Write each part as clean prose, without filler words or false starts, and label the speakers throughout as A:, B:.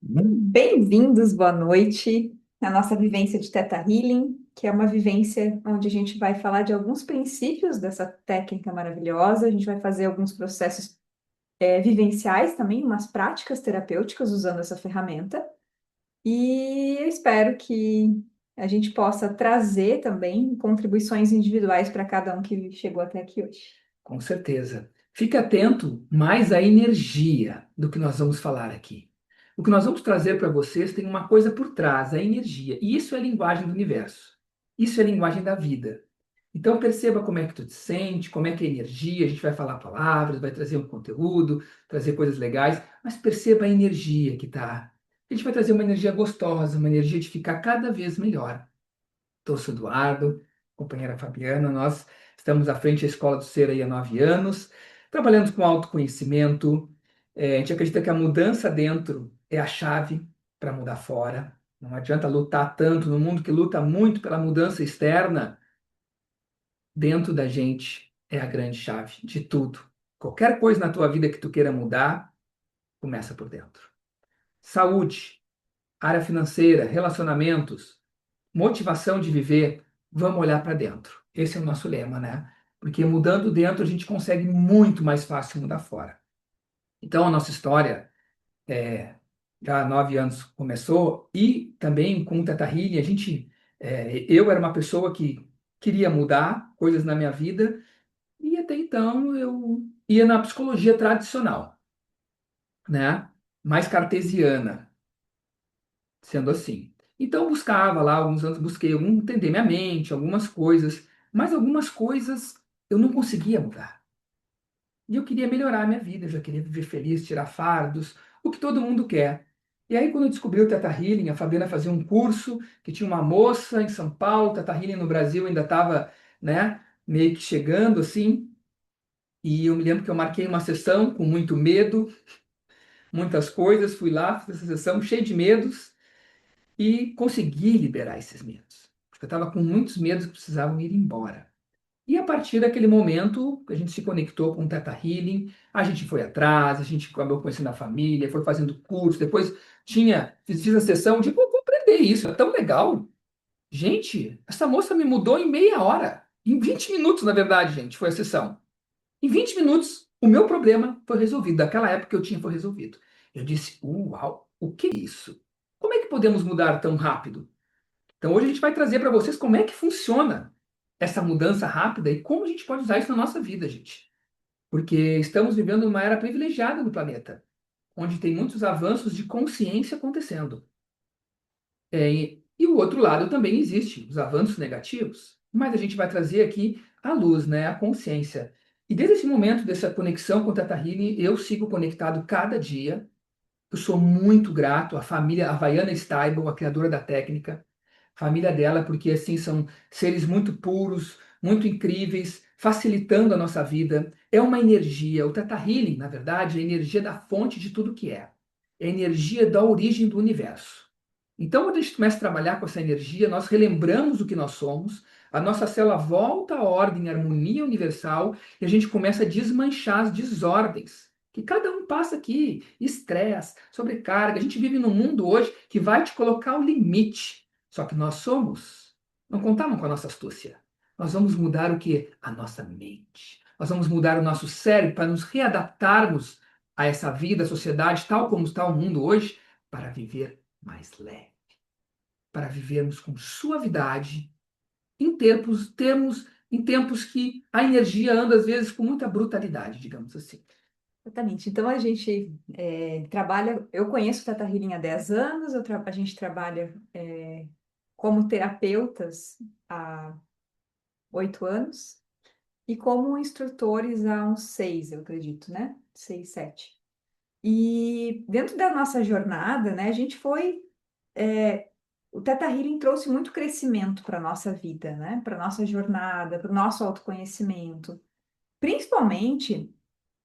A: Bem-vindos, boa noite, à nossa vivência de Theta Healing, que é uma vivência onde a gente vai falar de alguns princípios dessa técnica maravilhosa, a gente vai fazer alguns processos vivenciais também, umas práticas terapêuticas usando essa ferramenta, e eu espero que a gente possa trazer também contribuições individuais para cada um que chegou até aqui hoje.
B: Com certeza. Fique atento mais à energia do que nós vamos falar aqui. O que nós vamos trazer para vocês tem uma coisa por trás, a energia. E isso é a linguagem do universo. Isso é a linguagem da vida. Então perceba como é que tu te sente, como é que é a energia. A gente vai falar palavras, vai trazer um conteúdo, trazer coisas legais, mas perceba a energia que está. A gente vai trazer uma energia gostosa, uma energia de ficar cada vez melhor. Então, sou Eduardo, companheira Fabiana, nós estamos à frente da Escola do Ser aí há 9 anos, trabalhando com autoconhecimento. A gente acredita que a mudança dentro é a chave para mudar fora. Não adianta lutar tanto no mundo que luta muito pela mudança externa. Dentro da gente é a grande chave de tudo. Qualquer coisa na tua vida que tu queira mudar, começa por dentro. Saúde, área financeira, relacionamentos, motivação de viver, vamos olhar para dentro. Esse é o nosso lema, né? Porque mudando dentro a gente consegue muito mais fácil mudar fora. Então a nossa história já há 9 anos começou e também com o Teta Healing eu era uma pessoa que queria mudar coisas na minha vida e até então eu ia na psicologia tradicional, né? Mais cartesiana, sendo assim. Então, eu buscava lá, alguns anos, busquei entender minha mente, algumas coisas, mas algumas coisas eu não conseguia mudar. E eu queria melhorar a minha vida, eu já queria viver feliz, tirar fardos, o que todo mundo quer. E aí, quando eu descobri o Teta Healing, a Fabiana fazia um curso que tinha uma moça em São Paulo, Teta Healing no Brasil ainda estava, né, meio que chegando assim. E eu me lembro que eu marquei uma sessão com muito medo, muitas coisas, fui lá, fiz essa sessão cheio de medos, e consegui liberar esses medos. Porque eu estava com muitos medos que precisavam ir embora. E a partir daquele momento, a gente se conectou com o Teta Healing, a gente foi atrás, a gente acabou conhecendo a família, foi fazendo curso, depois fiz a sessão de, pô, vou aprender isso, é tão legal. Gente, essa moça me mudou em meia hora. Em 20 minutos, na verdade, gente, foi a sessão. Em 20 minutos, o meu problema foi resolvido. Daquela época que eu tinha foi resolvido. Eu disse, uau, o que é isso? Como é que podemos mudar tão rápido? Então, hoje a gente vai trazer para vocês como é que funciona essa mudança rápida e como a gente pode usar isso na nossa vida, gente. Porque estamos vivendo uma era privilegiada no planeta, onde tem muitos avanços de consciência acontecendo. E o outro lado também existe, os avanços negativos, mas a gente vai trazer aqui a luz, né, a consciência. E desde esse momento dessa conexão com o Tata Healing, eu sigo conectado cada dia. Eu sou muito grato à família Havaiana Stable, a criadora da técnica, família dela, porque assim são seres muito puros, muito incríveis, facilitando a nossa vida. É uma energia, o Teta Healing, na verdade, é a energia da fonte de tudo que é. É a energia da origem do universo. Então, quando a gente começa a trabalhar com essa energia, nós relembramos o que nós somos, a nossa célula volta à ordem, à harmonia universal, e a gente começa a desmanchar as desordens que cada um passa aqui, estresse, sobrecarga. A gente vive num mundo hoje que vai te colocar ao limite. Só que não contamos com a nossa astúcia. Nós vamos mudar o que? A nossa mente. Nós vamos mudar o nosso cérebro para nos readaptarmos a essa vida, a sociedade, tal como está o mundo hoje, para viver mais leve, para vivermos com suavidade, em tempos que a energia anda, às vezes, com muita brutalidade, digamos assim.
A: Exatamente. Então a gente trabalha. Eu conheço o Tata Healing há 10 anos, a gente trabalha como terapeutas há 8 anos e como instrutores há uns 6, eu acredito, né? 6, 7. E dentro da nossa jornada, né, a gente foi. O Tata Healing trouxe muito crescimento para a nossa vida, né? Para a nossa jornada, para o nosso autoconhecimento. Principalmente.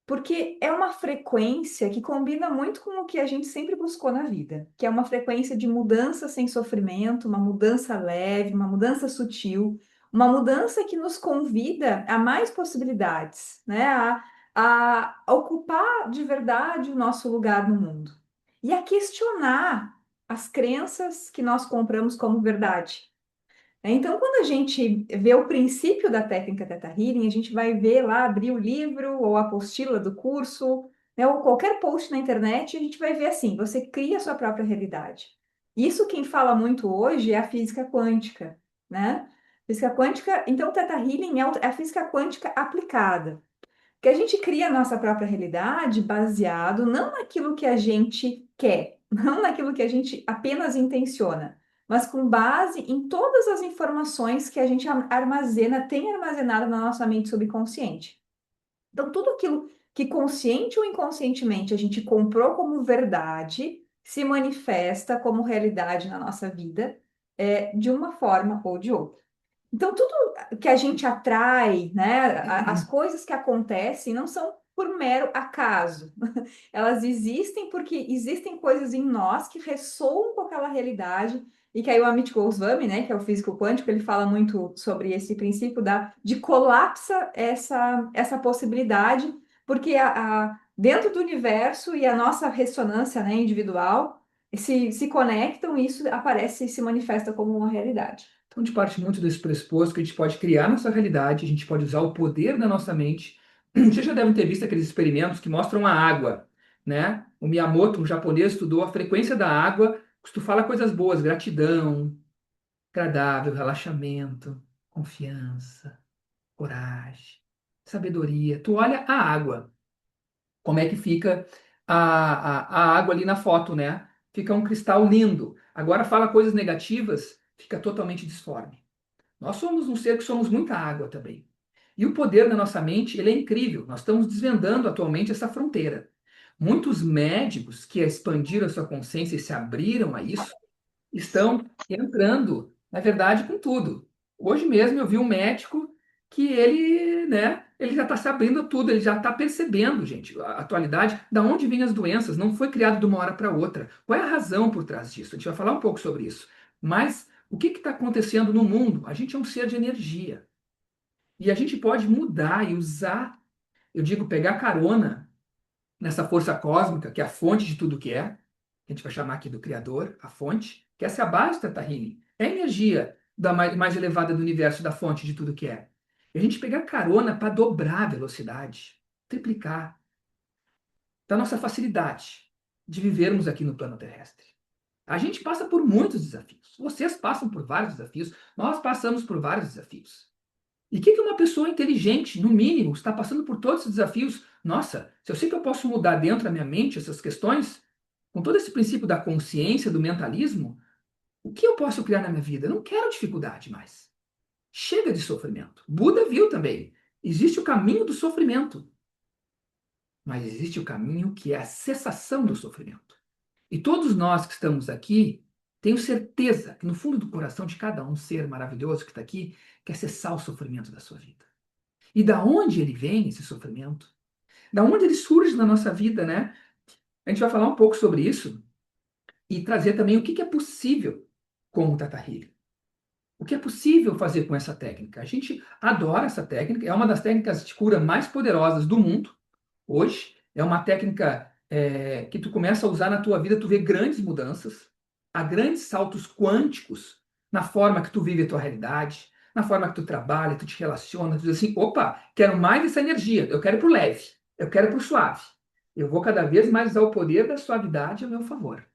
A: Porque é uma frequência que combina muito com o que a gente sempre buscou na vida, que é uma frequência de mudança sem sofrimento, uma mudança leve, uma mudança sutil, uma mudança que nos convida a mais possibilidades, né? A ocupar de verdade o nosso lugar no mundo. e a questionar as crenças que nós compramos como verdade. Então, quando a gente vê o princípio da técnica Theta Healing, a gente vai ver lá, abrir o livro ou a apostila do curso, né, ou qualquer post na internet, a gente vai ver assim, você cria a sua própria realidade. Isso quem fala muito hoje é a física quântica, né? Física quântica, então, o Theta Healing é a física quântica aplicada. Que a gente cria a nossa própria realidade baseado não naquilo que a gente quer, não naquilo que a gente apenas intenciona, mas com base em todas as informações que a gente armazena, tem armazenado na nossa mente subconsciente. Então, tudo aquilo que consciente ou inconscientemente a gente comprou como verdade se manifesta como realidade na nossa vida, de uma forma ou de outra. Então, tudo que a gente atrai, né, as coisas que acontecem não são por mero acaso. Elas existem porque existem coisas em nós que ressoam com aquela realidade e que aí o Amit Goswami, né, que é o físico quântico, ele fala muito sobre esse princípio de colapsa essa possibilidade, porque dentro do universo e a nossa ressonância, né, individual se conectam e isso aparece e se manifesta como uma realidade.
B: Então, a gente parte muito desse pressuposto que a gente pode criar nossa realidade, a gente pode usar o poder da nossa mente. Vocês já devem ter visto aqueles experimentos que mostram a água, né? O Miyamoto, um japonês, estudou a frequência da água, tu fala coisas boas, gratidão, agradável, relaxamento, confiança, coragem, sabedoria. Tu olha a água, como é que fica a água ali na foto, né? Fica um cristal lindo. Agora fala coisas negativas, fica totalmente disforme. Nós somos um ser que somos muita água também. E o poder da nossa mente, ele é incrível. Nós estamos desvendando atualmente essa fronteira. Muitos médicos que expandiram a sua consciência e se abriram a isso, estão entrando, na verdade, com tudo. Hoje mesmo eu vi um médico que ele, né, ele já está se abrindo a tudo, ele já está percebendo, gente, a atualidade, da onde vêm as doenças, não foi criado de uma hora para outra. Qual é a razão por trás disso? A gente vai falar um pouco sobre isso. Mas o que está acontecendo no mundo? A gente é um ser de energia. E a gente pode mudar e usar, eu digo, pegar carona nessa força cósmica, que é a fonte de tudo que é, que a gente vai chamar aqui do Criador, a fonte, que essa é a base do Teta Healing. É a energia da mais elevada do universo, da fonte de tudo que é. E a gente pegar carona para dobrar a velocidade, triplicar, da nossa facilidade de vivermos aqui no plano terrestre. A gente passa por muitos desafios. Vocês passam por vários desafios. Nós passamos por vários desafios. E o que uma pessoa inteligente, no mínimo, está passando por todos esses desafios? Nossa, se eu sei que eu posso mudar dentro da minha mente essas questões, com todo esse princípio da consciência, do mentalismo, o que eu posso criar na minha vida? Eu não quero dificuldade mais. Chega de sofrimento. Buda viu também. Existe o caminho do sofrimento, mas existe o caminho que é a cessação do sofrimento. E todos nós que estamos aqui, tenho certeza que no fundo do coração de cada um ser maravilhoso que está aqui, quer cessar o sofrimento da sua vida. E da onde ele vem, esse sofrimento? Da onde ele surge na nossa vida, né? A gente vai falar um pouco sobre isso e trazer também o que é possível com o Tata Healing. O que é possível fazer com essa técnica? A gente adora essa técnica, é uma das técnicas de cura mais poderosas do mundo hoje. É uma técnica que tu começa a usar na tua vida, tu vê grandes mudanças, há grandes saltos quânticos na forma que tu vive a tua realidade, na forma que tu trabalha, tu te relaciona, tu diz assim, opa, quero mais dessa energia, eu quero pro leve, eu quero pro suave. Eu vou cada vez mais usar o poder da suavidade a meu favor.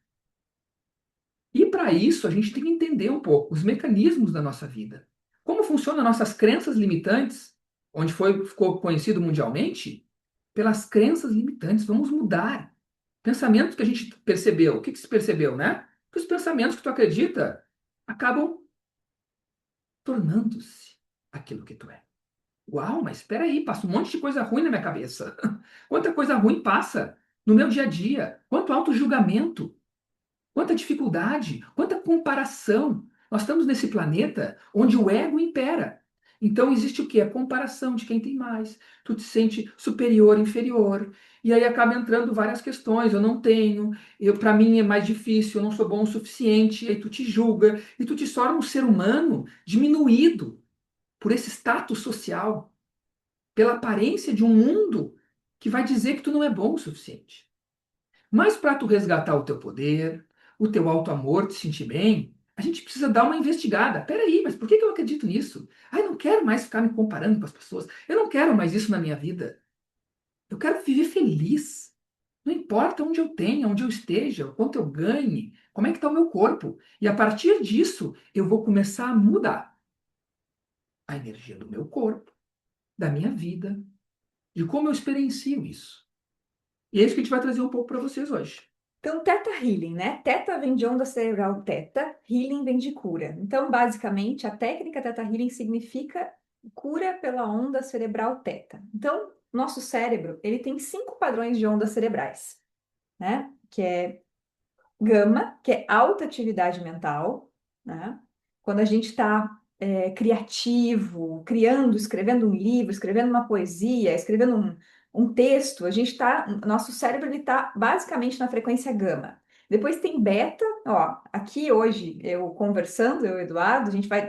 B: E para isso, a gente tem que entender um pouco os mecanismos da nossa vida. Como funcionam nossas crenças limitantes, onde ficou conhecido mundialmente, pelas crenças limitantes. Vamos mudar. Pensamentos que a gente percebeu. O que se percebeu, né? Que os pensamentos que tu acredita acabam tornando-se aquilo que tu é. Uau, mas espera aí, passa um monte de coisa ruim na minha cabeça. Quanta coisa ruim passa no meu dia a dia. Quanto auto-julgamento. Quanta dificuldade, quanta comparação. Nós estamos nesse planeta onde o ego impera. Então existe o quê? A comparação de quem tem mais. Tu te sente superior, inferior. E aí acaba entrando várias questões. Eu não tenho, para mim é mais difícil, eu não sou bom o suficiente. E aí tu te julga e tu te torna um ser humano diminuído por esse status social, pela aparência de um mundo que vai dizer que tu não é bom o suficiente. Mas para tu resgatar o teu poder, o teu auto-amor, te sentir bem, a gente precisa dar uma investigada. Peraí, mas por que que eu acredito nisso? Ai, não quero mais ficar me comparando com as pessoas. Eu não quero mais isso na minha vida. Eu quero viver feliz. Não importa onde eu tenha, onde eu esteja, o quanto eu ganhe, como é que está o meu corpo. E a partir disso, eu vou começar a mudar a energia do meu corpo, da minha vida, de como eu experiencio isso. E é isso que a gente vai trazer um pouco para vocês hoje.
A: Então, Theta Healing, né? Theta vem de onda cerebral Theta, Healing vem de cura. Então, basicamente, a técnica Theta Healing significa cura pela onda cerebral Theta. Então, nosso cérebro, ele tem 5 padrões de ondas cerebrais, né? Que é gama, que é alta atividade mental, né? Quando a gente está criativo, criando, escrevendo um livro, escrevendo uma poesia, escrevendo um texto, a gente está, nosso cérebro ele está basicamente na frequência gama. Depois tem beta, ó, aqui hoje eu conversando, eu e o Eduardo, a gente vai,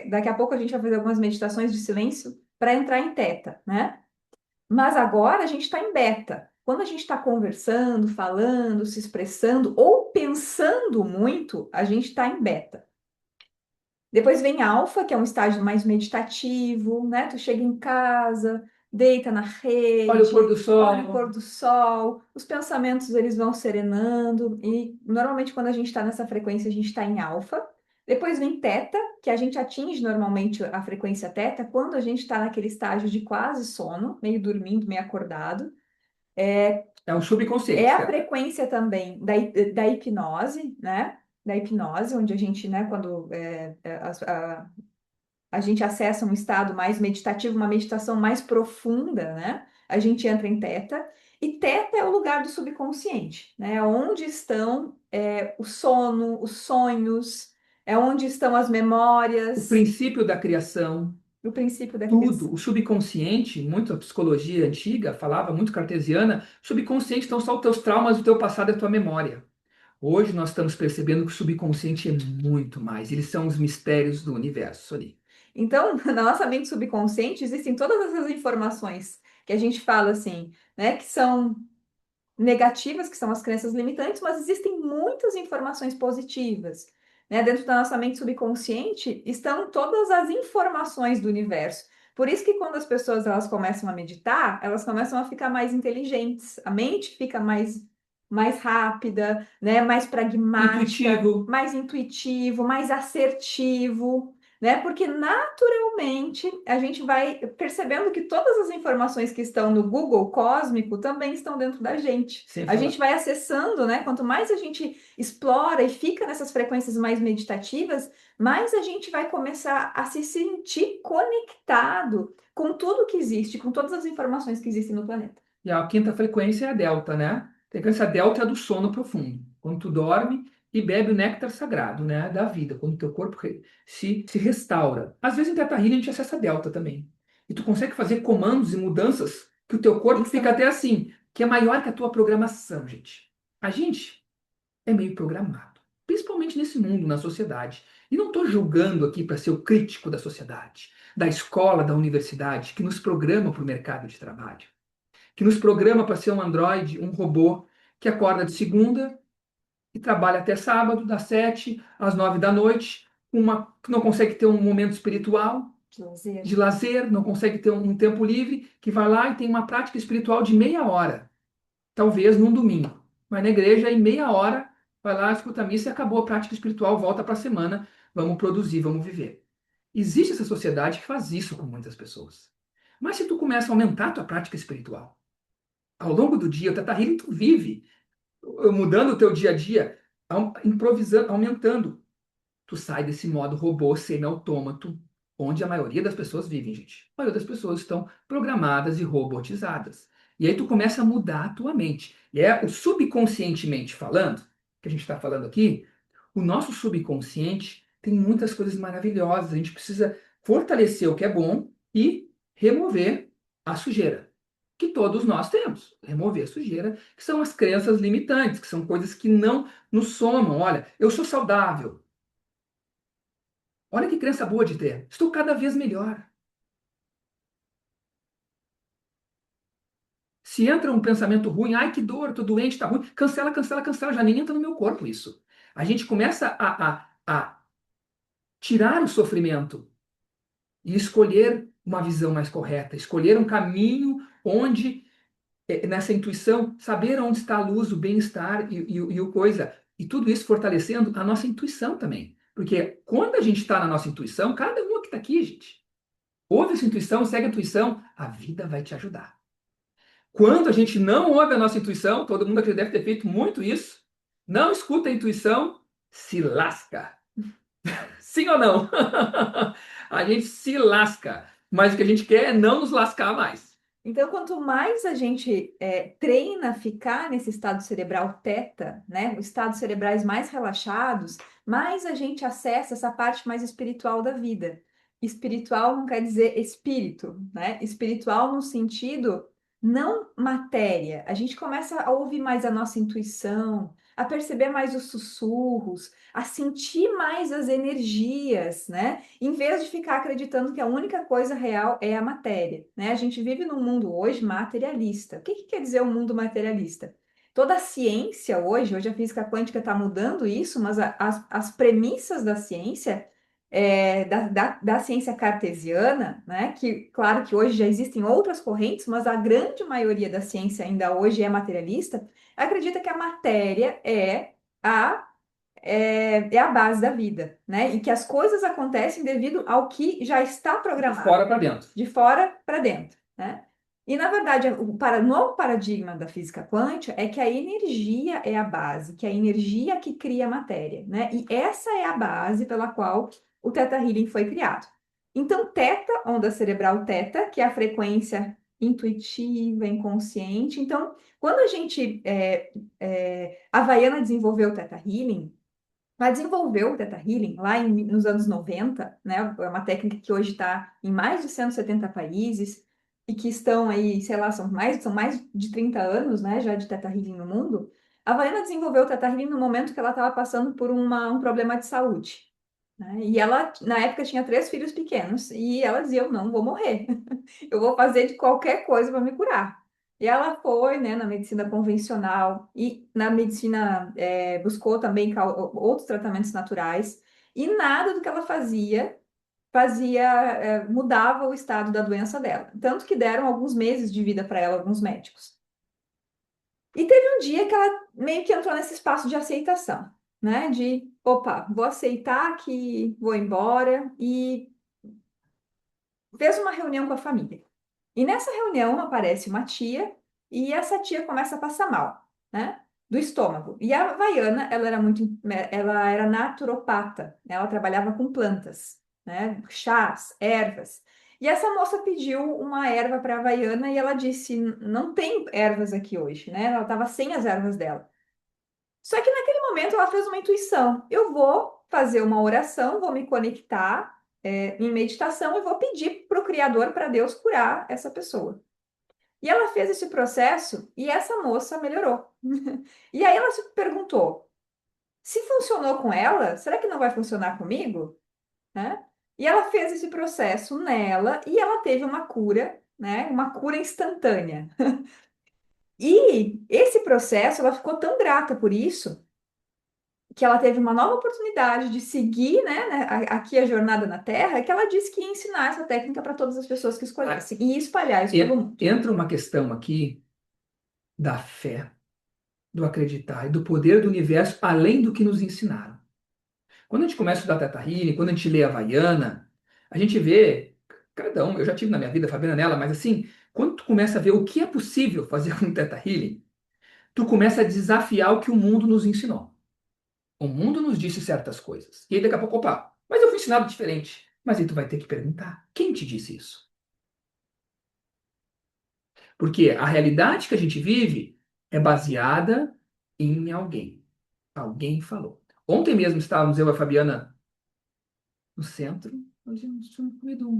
A: daqui a pouco a gente vai fazer algumas meditações de silêncio para entrar em teta, né? Mas agora a gente está em beta. Quando a gente está conversando, falando, se expressando ou pensando muito, a gente está em beta. Depois vem alfa, que é um estágio mais meditativo, né? Tu chega em casa, deita na
B: Olha o pôr do
A: rede, olha o
B: sol.
A: pôr do sol, os pensamentos eles vão serenando e normalmente quando a gente está nessa frequência a gente está em alfa. Depois vem teta, que a gente atinge normalmente a frequência teta quando a gente está naquele estágio de quase sono, meio dormindo, meio acordado.
B: É um
A: É
B: subconsciente,
A: a
B: certo?
A: frequência também da hipnose, né? Da hipnose, onde a gente, né, quando a gente acessa um estado mais meditativo, uma meditação mais profunda, né? A gente entra em teta. E teta é o lugar do subconsciente, né? Onde estão o sono, os sonhos, é onde estão as
B: O
A: memórias,
B: princípio da criação,
A: o princípio da
B: tudo,
A: criação.
B: o subconsciente, muito a psicologia antiga falava, muito cartesiana, subconsciente estão só os teus traumas, o teu passado e a tua memória. Hoje nós estamos percebendo que o subconsciente é muito mais, eles são os mistérios do universo ali.
A: Então, na nossa mente subconsciente existem todas essas informações que a gente fala assim, né? Que são negativas, que são as crenças limitantes, mas existem muitas informações positivas. Né? Dentro da nossa mente subconsciente estão todas as informações do universo. Por isso que quando as pessoas elas começam a meditar, elas começam a ficar mais inteligentes. A mente fica mais rápida, né? Mais pragmática,
B: Intuitivo.
A: mais intuitivo, mais assertivo. Né? Porque naturalmente a gente vai percebendo que todas as informações que estão no Google cósmico também estão dentro da gente.
B: Sem
A: A gente
B: falar.
A: vai acessando, né? Quanto mais a gente explora e fica nessas frequências mais meditativas, mais a gente vai começar a se sentir conectado com tudo que existe, com todas as informações que existem no planeta.
B: E a quinta frequência é a delta, né? A frequência delta é a do sono profundo. Quando tu dorme e bebe o néctar sagrado, né, da vida, quando o teu corpo se restaura. Às vezes em Teta Healing a gente acessa a delta também. E tu consegue fazer comandos e mudanças que o teu corpo fica até
A: Instantaneamente.
B: assim, que é maior que a tua programação, gente. A gente é meio programado, principalmente nesse mundo, na sociedade. E não estou julgando aqui para ser o crítico da sociedade, da escola, da universidade, que nos programa para o mercado de trabalho, que nos programa para ser um androide, um robô, que acorda de segunda e trabalha até sábado, das 7 às 9 da noite, que não consegue ter um momento espiritual,
A: De lazer.
B: de lazer, não consegue ter um tempo livre, que vai lá e tem uma prática espiritual de meia hora, talvez num domingo. Vai na igreja e meia hora, vai lá, escuta a missa e acabou a prática espiritual, volta para a semana, vamos produzir, vamos viver. Existe essa sociedade que faz isso com muitas pessoas. Mas se tu começa a aumentar a tua prática espiritual, ao longo do dia, o Teta Healing tu vive, mudando o teu dia a dia, improvisando, aumentando. Tu sai desse modo robô semi-autômato, onde a maioria das pessoas vivem, gente. A maioria das pessoas estão programadas e robotizadas. E aí tu começa a mudar a tua mente. E é o subconscientemente falando, que a gente está falando aqui, o nosso subconsciente tem muitas coisas maravilhosas. A gente precisa fortalecer o que é bom e remover a sujeira que todos nós temos. Remover a sujeira, que são as crenças limitantes, que são coisas que não nos somam. Olha, eu sou saudável. Olha que crença boa de ter. Estou cada vez melhor. Se entra um pensamento ruim, ai que dor, tô doente, tá ruim, cancela, cancela, cancela, já nem entra no meu corpo isso. A gente começa a tirar o sofrimento e escolher uma visão mais correta, escolher um caminho onde, nessa intuição, saber onde está a luz, o bem-estar e o coisa. E tudo isso fortalecendo a nossa intuição também. Porque quando a gente está na nossa intuição, cada um que está aqui, gente, ouve essa intuição, segue a intuição, a vida vai te ajudar. Quando a gente não ouve a nossa intuição, todo mundo aqui deve ter feito muito isso, não escuta a intuição, se lasca. Sim ou não? A gente se lasca, mas o que a gente quer é não nos lascar mais.
A: Então, quanto mais a gente treina a ficar nesse estado cerebral teta, né, os estados cerebrais mais relaxados, mais a gente acessa essa parte mais espiritual da vida. Espiritual não quer dizer espírito, né? Espiritual no sentido não matéria. A gente começa a ouvir mais a nossa intuição, a perceber mais os sussurros, a sentir mais as energias, né? Em vez de ficar acreditando que a única coisa real é a matéria, né? A gente vive num mundo hoje materialista. O que que quer dizer um mundo materialista? Toda a ciência hoje a física quântica está mudando isso, mas as premissas da ciência, da ciência cartesiana, né? Que, claro que hoje já existem outras correntes, mas a grande maioria da ciência ainda hoje é materialista, acredita que a matéria a é a base da vida, né? E que as coisas acontecem devido ao que já está
B: De
A: programado,
B: fora para dentro.
A: de fora para dentro, né? E, na verdade, o novo paradigma da física quântica é que a energia é a base, que é a energia que cria a matéria, né? E essa é a base pela qual o Theta Healing foi criado. Então, Theta, onda cerebral Theta, que é a frequência intuitiva, inconsciente. Então, quando a gente, a Havaiana desenvolveu o Theta Healing, ela desenvolveu o Theta Healing lá nos anos 90, né? É uma técnica que hoje está em mais de 170 países e que estão aí, sei lá, são mais de 30 anos, né, já de Theta Healing no mundo. A Havaiana desenvolveu o Theta Healing no momento que ela estava passando por um problema de saúde, né? E ela, na época, tinha 3 filhos pequenos e ela dizia: Eu não vou morrer, eu vou fazer de qualquer coisa para me curar. E ela foi, né, na medicina convencional e na medicina, buscou também outros tratamentos naturais, e nada do que ela fazia, mudava o estado da doença dela. Tanto que deram alguns meses de vida para ela, alguns médicos. E teve um dia que ela meio que entrou nesse espaço de aceitação, né? De, opa, vou aceitar que vou embora, e fez uma reunião com a família. E nessa reunião aparece uma tia, e essa tia começa a passar mal, né? Do estômago. E a Havaiana, ela era naturopata, né? Ela trabalhava com plantas, né? Chás, ervas. E essa moça pediu uma erva para a Havaiana e ela disse: Não tem ervas aqui hoje, né? Ela estava sem as ervas dela. Só que naquele momento ela fez uma intuição: eu vou fazer uma oração, vou me conectar, em meditação, e vou pedir para o Criador, para Deus, curar essa pessoa. E ela fez esse processo e essa moça melhorou. E aí ela se perguntou: se funcionou com ela, será que não vai funcionar comigo? Né? E ela fez esse processo nela e ela teve uma cura, né? Uma cura instantânea. E esse processo, ela ficou tão grata por isso, que ela teve uma nova oportunidade de seguir, né, aqui a jornada na Terra, que ela disse que ia ensinar essa técnica para todas as pessoas que escolhessem e espalhar isso pelo mundo.
B: Entra uma questão aqui da fé, do acreditar e do poder do universo além do que nos ensinaram. Quando a gente começa a estudar Teta Healing, quando a gente lê a Havaiana, a gente vê, cada um, eu já tive na minha vida, a Fabiana nela, mas assim, quando tu começa a ver o que é possível fazer com o Teta Healing, tu começa a desafiar o que o mundo nos ensinou. O mundo nos disse certas coisas. E aí daqui a pouco, opa, mas eu fui ensinado diferente. Mas aí tu vai ter que perguntar, quem te disse isso? Porque a realidade que a gente vive é baseada em alguém. Alguém falou. Ontem mesmo estávamos eu e a Fabiana no centro, nós tínhamos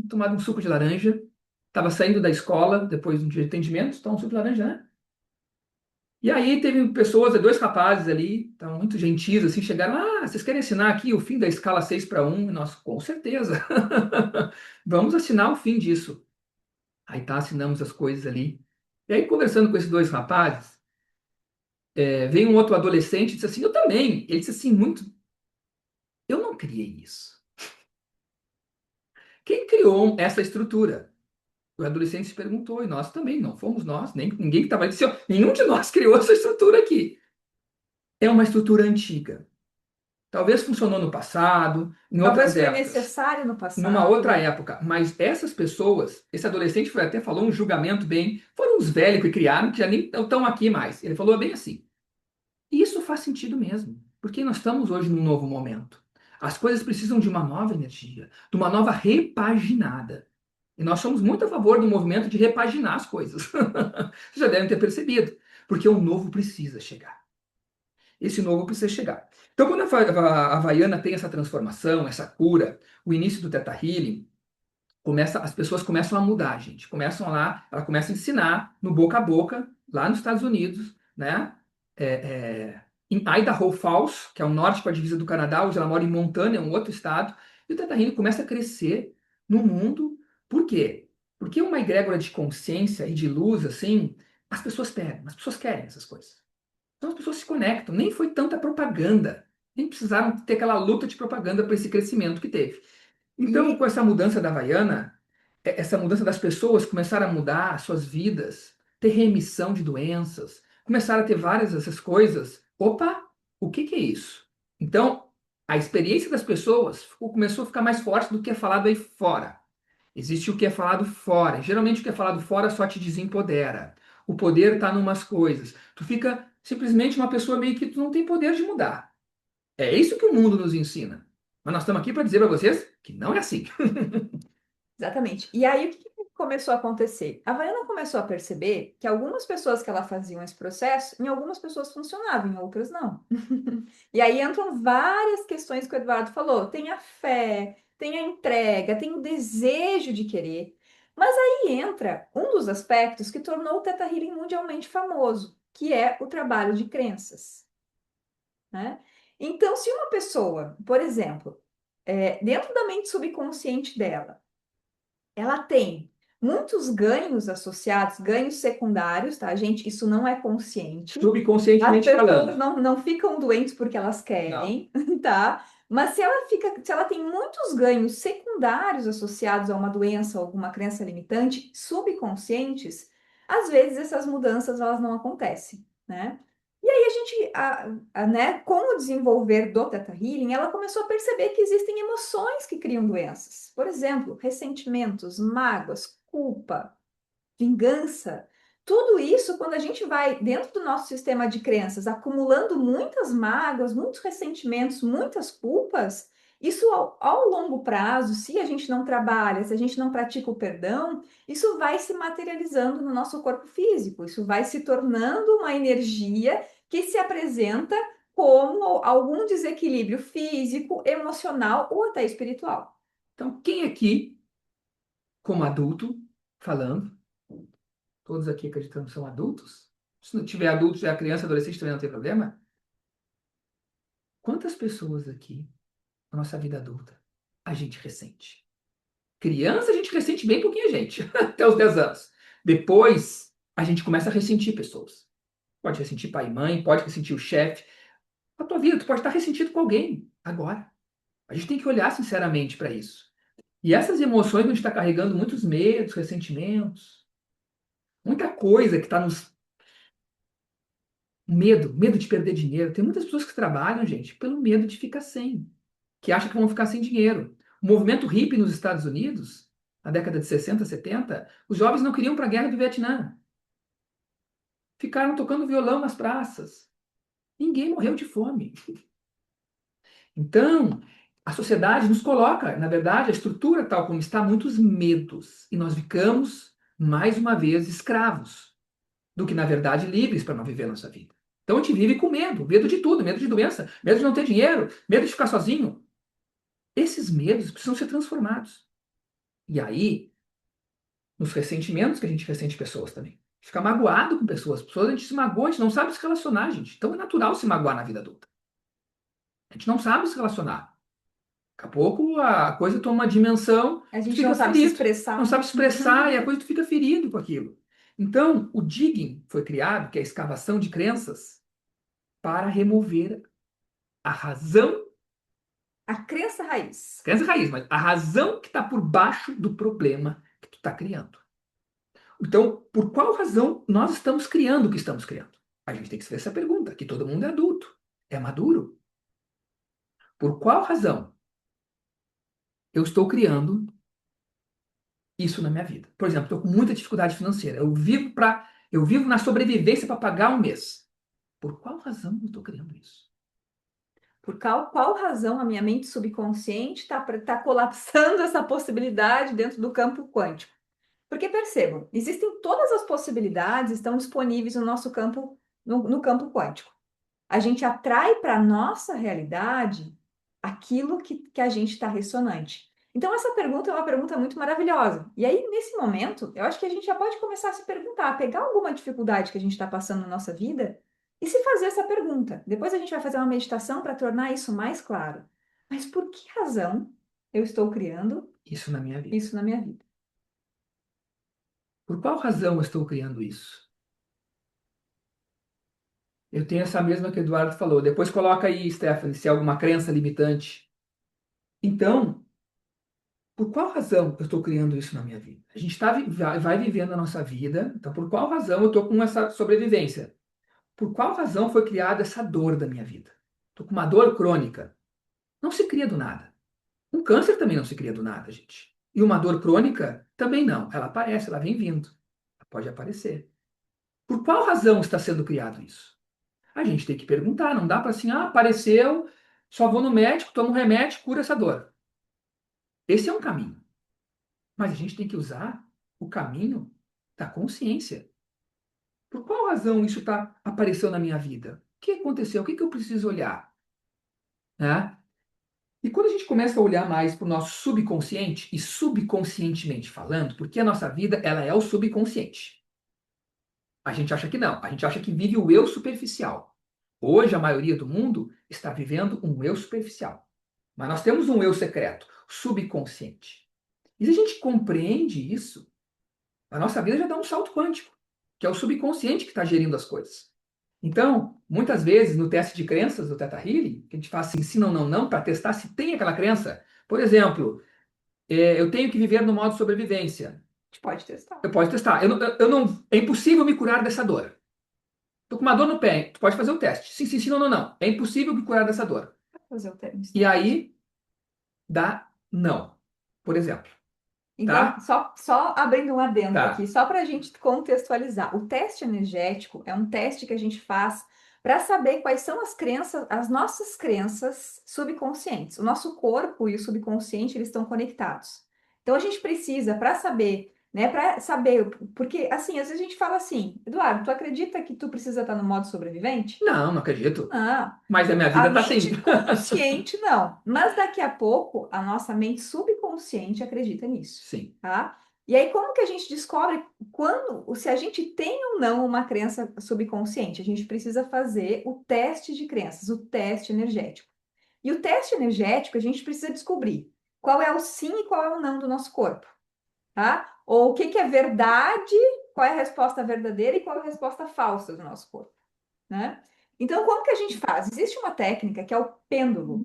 B: tomado um suco de laranja. Estava saindo da escola depois de um dia de atendimento, então um suco de laranja, né? E aí teve pessoas, dois rapazes ali, estavam muito gentis, assim, chegaram: vocês querem assinar aqui o fim da escala 6-1? E nós, com certeza. Vamos assinar o fim disso. Aí tá, assinamos as coisas ali. E aí, conversando com esses dois rapazes, veio um outro adolescente e disse assim, eu também. Ele disse assim, muito, eu não criei isso. Quem criou essa estrutura? O adolescente se perguntou, e nós também, não fomos nós, nem ninguém que estava ali, disse, "Ó, nenhum de nós criou essa estrutura aqui. É uma estrutura antiga. Talvez funcionou no passado, em outras
A: Talvez foi
B: épocas,
A: necessário no
B: numa outra
A: passado.
B: época, mas essas pessoas, esse adolescente foi até falou um julgamento bem, foram os velhos que criaram, que já nem estão aqui mais. Ele falou bem assim. E isso faz sentido mesmo, porque nós estamos hoje num novo momento. As coisas precisam de uma nova energia, de uma nova repaginada. E nós somos muito a favor do movimento de repaginar as coisas. Vocês já devem ter percebido, porque o novo precisa chegar. Esse novo precisa chegar. Então, quando a Havaiana tem essa transformação, essa cura, o início do Theta Healing, as pessoas começam a mudar, gente. Começam lá, ela começa a ensinar no boca a boca, lá nos Estados Unidos, né? É, em Idaho Falls, que é o norte com a divisa do Canadá, hoje ela mora em Montana, é um outro estado, e o Theta Healing começa a crescer no mundo. Por quê? Porque uma egrégora de consciência e de luz, assim, as pessoas pedem, as pessoas querem essas coisas. Então as pessoas se conectam. Nem foi tanta propaganda. Nem precisaram ter aquela luta de propaganda para esse crescimento que teve. Então, com
A: E
B: essa mudança da Havaiana, essa mudança das pessoas começaram a mudar suas vidas, ter remissão de doenças, começaram a ter várias dessas coisas. Opa, o que que é isso? Então, a experiência das pessoas começou a ficar mais forte do que é falado aí fora. Existe o que é falado fora. Geralmente o que é falado fora só te desempodera. O poder está numas coisas. Tu fica simplesmente uma pessoa meio que tu não tem poder de mudar. É isso que o mundo nos ensina. Mas nós estamos aqui para dizer para vocês que não é assim.
A: Exatamente. E aí, o que que começou a acontecer? A Vaiana começou a perceber que algumas pessoas que ela faziam esse processo, em algumas pessoas funcionava, em outras não. E aí entram várias questões que o Eduardo falou. Tem a fé, tem a entrega, tem o desejo de querer. Mas aí entra um dos aspectos que tornou o Theta Healing mundialmente famoso, que é o trabalho de crenças, né? Então, se uma pessoa, por exemplo, dentro da mente subconsciente dela, ela tem muitos ganhos associados, ganhos secundários, tá, gente? Isso não é consciente. As
B: Subconscientemente
A: pessoas
B: falando.
A: não ficam doentes porque elas
B: Não.
A: querem, tá? Mas se ela tem muitos ganhos secundários associados a uma doença ou alguma crença limitante, subconscientes, às vezes essas mudanças elas não acontecem, né? E aí a gente, né, com o desenvolver do Theta Healing, ela começou a perceber que existem emoções que criam doenças. Por exemplo, ressentimentos, mágoas, culpa, vingança. Tudo isso, quando a gente vai dentro do nosso sistema de crenças, acumulando muitas mágoas, muitos ressentimentos, muitas culpas, isso ao longo prazo, se a gente não trabalha, se a gente não pratica o perdão, isso vai se materializando no nosso corpo físico, isso vai se tornando uma energia que se apresenta como algum desequilíbrio físico, emocional ou até espiritual.
B: Então, quem aqui, como adulto, falando, todos aqui acreditando que são adultos, se não tiver adulto, já é criança, adolescente, também não tem problema. Quantas pessoas aqui, na nossa vida adulta, a gente ressente? Criança, a gente ressente bem pouquinho a gente, até os 10 anos. Depois, a gente começa a ressentir pessoas. Pode ressentir pai e mãe, pode ressentir o chefe. A tua vida, tu pode estar ressentido com alguém agora. A gente tem que olhar sinceramente para isso. E essas emoções, a gente está carregando muitos medos, ressentimentos, muita coisa que está nos. Medo de perder dinheiro. Tem muitas pessoas que trabalham, gente, pelo medo de ficar sem, que acham que vão ficar sem dinheiro. O movimento hippie nos Estados Unidos, na década de 60, 70, os jovens não queriam ir para a guerra do Vietnã. Ficaram tocando violão nas praças. Ninguém morreu de fome. Então, a sociedade nos coloca, na verdade, a estrutura tal como está, muitos medos. E nós ficamos, mais uma vez, escravos do que, na verdade, livres para não viver a nossa vida. Então a gente vive com medo, medo de tudo, medo de doença, medo de não ter dinheiro, medo de ficar sozinho. Esses medos precisam ser transformados. E aí, nos ressentimentos que a gente ressente pessoas também. Fica magoado com pessoas. Pessoas a gente se magoa, a gente não sabe se relacionar, gente. Então é natural se magoar na vida adulta. A gente não sabe se relacionar. Daqui a pouco a coisa toma uma dimensão,
A: A
B: tu
A: gente não
B: fica
A: sabe se
B: ferido. Não
A: expressar.
B: sabe expressar e a coisa tu fica ferido com aquilo. Então, o digging foi criado, que é a escavação de crenças, para remover a razão,
A: A crença raiz.
B: crença raiz, mas a razão que está por baixo do problema que tu está criando. Então, por qual razão nós estamos criando o que estamos criando? A gente tem que se fazer essa pergunta, que todo mundo é adulto, é maduro. Por qual razão eu estou criando isso na minha vida? Por exemplo, estou com muita dificuldade financeira. Eu vivo na sobrevivência para pagar um mês. Por qual razão eu estou criando isso?
A: Por qual razão a minha mente subconsciente está colapsando essa possibilidade dentro do campo quântico? Porque percebam, existem todas as possibilidades, estão disponíveis no nosso campo, no campo quântico. A gente atrai para a nossa realidade aquilo que a gente está ressonante. Então, essa pergunta é uma pergunta muito maravilhosa. E aí, nesse momento, eu acho que a gente já pode começar a se perguntar, pegar alguma dificuldade que a gente está passando na nossa vida e se fazer essa pergunta. Depois a gente vai fazer uma meditação para tornar isso mais claro. Mas por que razão eu estou criando
B: Isso na minha vida.
A: isso na minha vida?
B: Por qual razão eu estou criando isso? Eu tenho essa mesma que o Eduardo falou. Depois coloca aí, Stephanie, se é alguma crença limitante. Então, por qual razão eu estou criando isso na minha vida? A gente vai vivendo a nossa vida, então por qual razão eu estou com essa sobrevivência? Por qual razão foi criada essa dor da minha vida? Estou com uma dor crônica. Não se cria do nada. Um câncer também não se cria do nada, gente. E uma dor crônica também não. Ela aparece, ela vem vindo. Ela pode aparecer. Por qual razão está sendo criado isso? A gente tem que perguntar, não dá para assim, apareceu, só vou no médico, tomo um remédio, cura essa dor. Esse é um caminho. Mas a gente tem que usar o caminho da consciência. Por qual razão isso está aparecendo na minha vida? O que aconteceu? O que eu preciso olhar? Né? E quando a gente começa a olhar mais para o nosso subconsciente, e subconscientemente falando, porque a nossa vida ela é o subconsciente. A gente acha que não, a gente acha que vive o eu superficial. Hoje, a maioria do mundo está vivendo um eu superficial. Mas nós temos um eu secreto, subconsciente. E se a gente compreende isso, a nossa vida já dá um salto quântico, que é o subconsciente que está gerindo as coisas. Então, muitas vezes, no teste de crenças do Theta Healing, que a gente faz assim, sim, não, não, não, para testar se tem aquela crença. Por exemplo, eu tenho que viver no modo sobrevivência.
A: A gente pode testar.
B: Eu posso testar. É impossível me curar dessa dor. Estou com uma dor no pé. Tu pode fazer o teste. Sim, sim, sim, não, não, não. É impossível me curar dessa dor.
A: Fazer o teste.
B: E aí, dá não. Por exemplo.
A: Então,
B: Tá?
A: só abrindo um adendo aqui,
B: Tá.
A: só para a gente contextualizar. O teste energético é um teste que a gente faz para saber quais são as crenças, as nossas crenças subconscientes. O nosso corpo e o subconsciente, eles estão conectados. Então, a gente precisa, para saber, né, para saber, porque, assim, às vezes a gente fala assim, Eduardo, tu acredita que tu precisa estar no modo sobrevivente?
B: Não, não acredito.
A: Não.
B: Mas a minha
A: A
B: vida tá assim.
A: mente consciente, não. Mas daqui a pouco, a nossa mente subconsciente acredita nisso,
B: Sim.
A: tá? E aí, como que a gente descobre quando, se a gente tem ou não uma crença subconsciente? A gente precisa fazer o teste de crenças, o teste energético. E o teste energético, a gente precisa descobrir qual é o sim e qual é o não do nosso corpo, tá? Ou o que que é verdade, qual é a resposta verdadeira e qual é a resposta falsa do nosso corpo, né? Então, como que a gente faz? Existe uma técnica que é o pêndulo,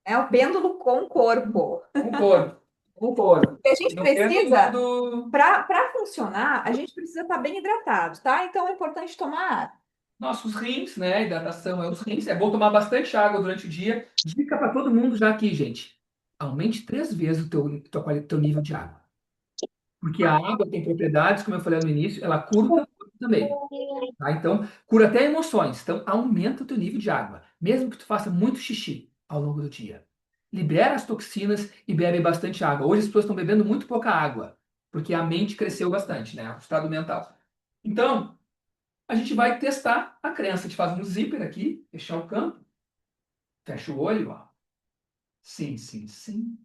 A: é o pêndulo com corpo.
B: Concordo. Concordo.
A: E a gente
B: No pêndulo
A: precisa,
B: do
A: para funcionar, a gente precisa estar bem hidratado, tá? Então, é importante tomar água.
B: nossos rins, né? Hidratação é os rins. É bom tomar bastante água durante o dia. Dica para todo mundo já aqui, gente. Aumente 3 vezes teu nível de água. Porque a água tem propriedades, como eu falei no início, ela cura o teu corpo também. Tá? Então, cura até emoções. Então, aumenta o teu nível de água, mesmo que tu faça muito xixi ao longo do dia. Libera as toxinas e bebe bastante água. Hoje as pessoas estão bebendo muito pouca água, porque a mente cresceu bastante, né? O estado mental. Então, a gente vai testar a crença. A gente faz um zíper aqui, fechar o campo, fecha o olho, ó. Sim, sim, sim.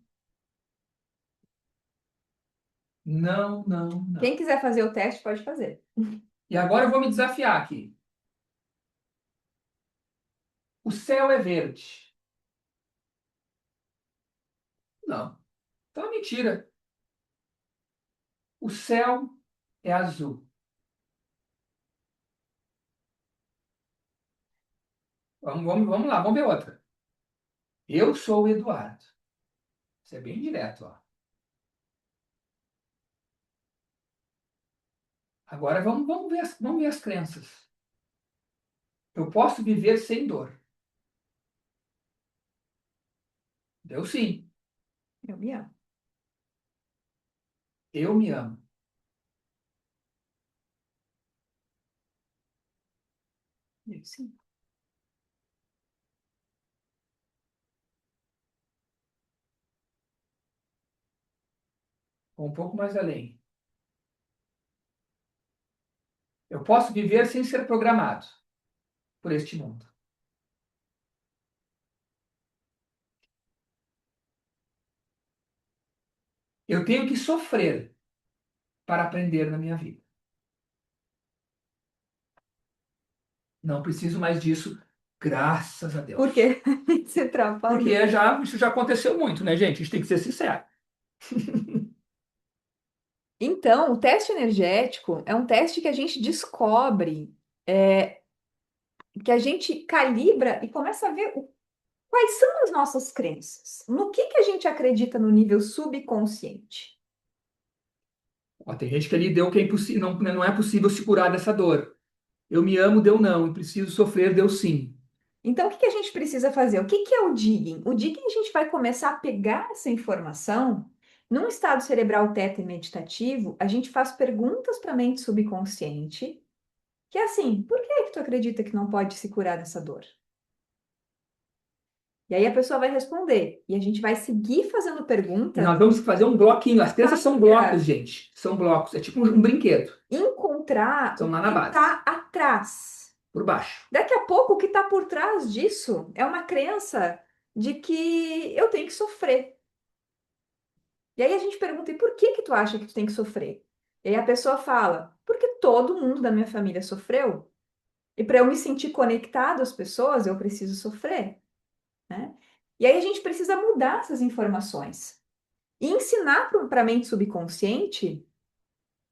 B: Não, não,
A: Quem
B: não.
A: quiser fazer o teste, pode fazer.
B: E agora eu vou me desafiar aqui. O céu é verde. Não. Então é mentira. O céu é azul. Vamos lá, vamos ver outra. Eu sou o Eduardo. Isso é bem direto, ó. Agora vamos ver as crenças. Eu posso viver sem dor. Eu sim.
A: Eu me amo.
B: Eu me amo.
A: Eu sim.
B: Vou um pouco mais além. Eu posso viver sem ser programado por este mundo. Eu tenho que sofrer para aprender na minha vida. Não preciso mais disso, graças a
A: Por
B: Deus.
A: quê? Você atrapalhou.
B: Isso já aconteceu muito, né, gente? A gente tem que ser sincero.
A: Então, o teste energético é um teste que a gente descobre, é, que a gente calibra e começa a ver quais são as nossas crenças. No que a gente acredita no nível subconsciente.
B: Ó, tem gente que ali deu que é impossível, não é possível se curar dessa dor. Eu me amo, deu não. Eu preciso sofrer, deu sim.
A: Então, o que a gente precisa fazer? O que é o digging? O digging a gente vai começar a pegar essa informação. Num estado cerebral teta e meditativo, a gente faz perguntas para a mente subconsciente, que é assim, por que tu acredita que não pode se curar dessa dor? E aí a pessoa vai responder. E a gente vai seguir fazendo
B: E nós
A: perguntas
B: vamos fazer um bloquinho. As crianças são blocos,
A: para
B: gente. São blocos. É tipo um brinquedo.
A: encontrar
B: São
A: o
B: lá na
A: que
B: base,
A: está atrás.
B: por baixo.
A: Daqui a pouco, o que está por trás disso é uma crença de que eu tenho que sofrer. E aí a gente pergunta, e por que tu acha que tu tem que sofrer? E aí a pessoa fala, porque todo mundo da minha família sofreu. E para eu me sentir conectado às pessoas, eu preciso sofrer, né? E aí a gente precisa mudar essas informações e ensinar para a mente subconsciente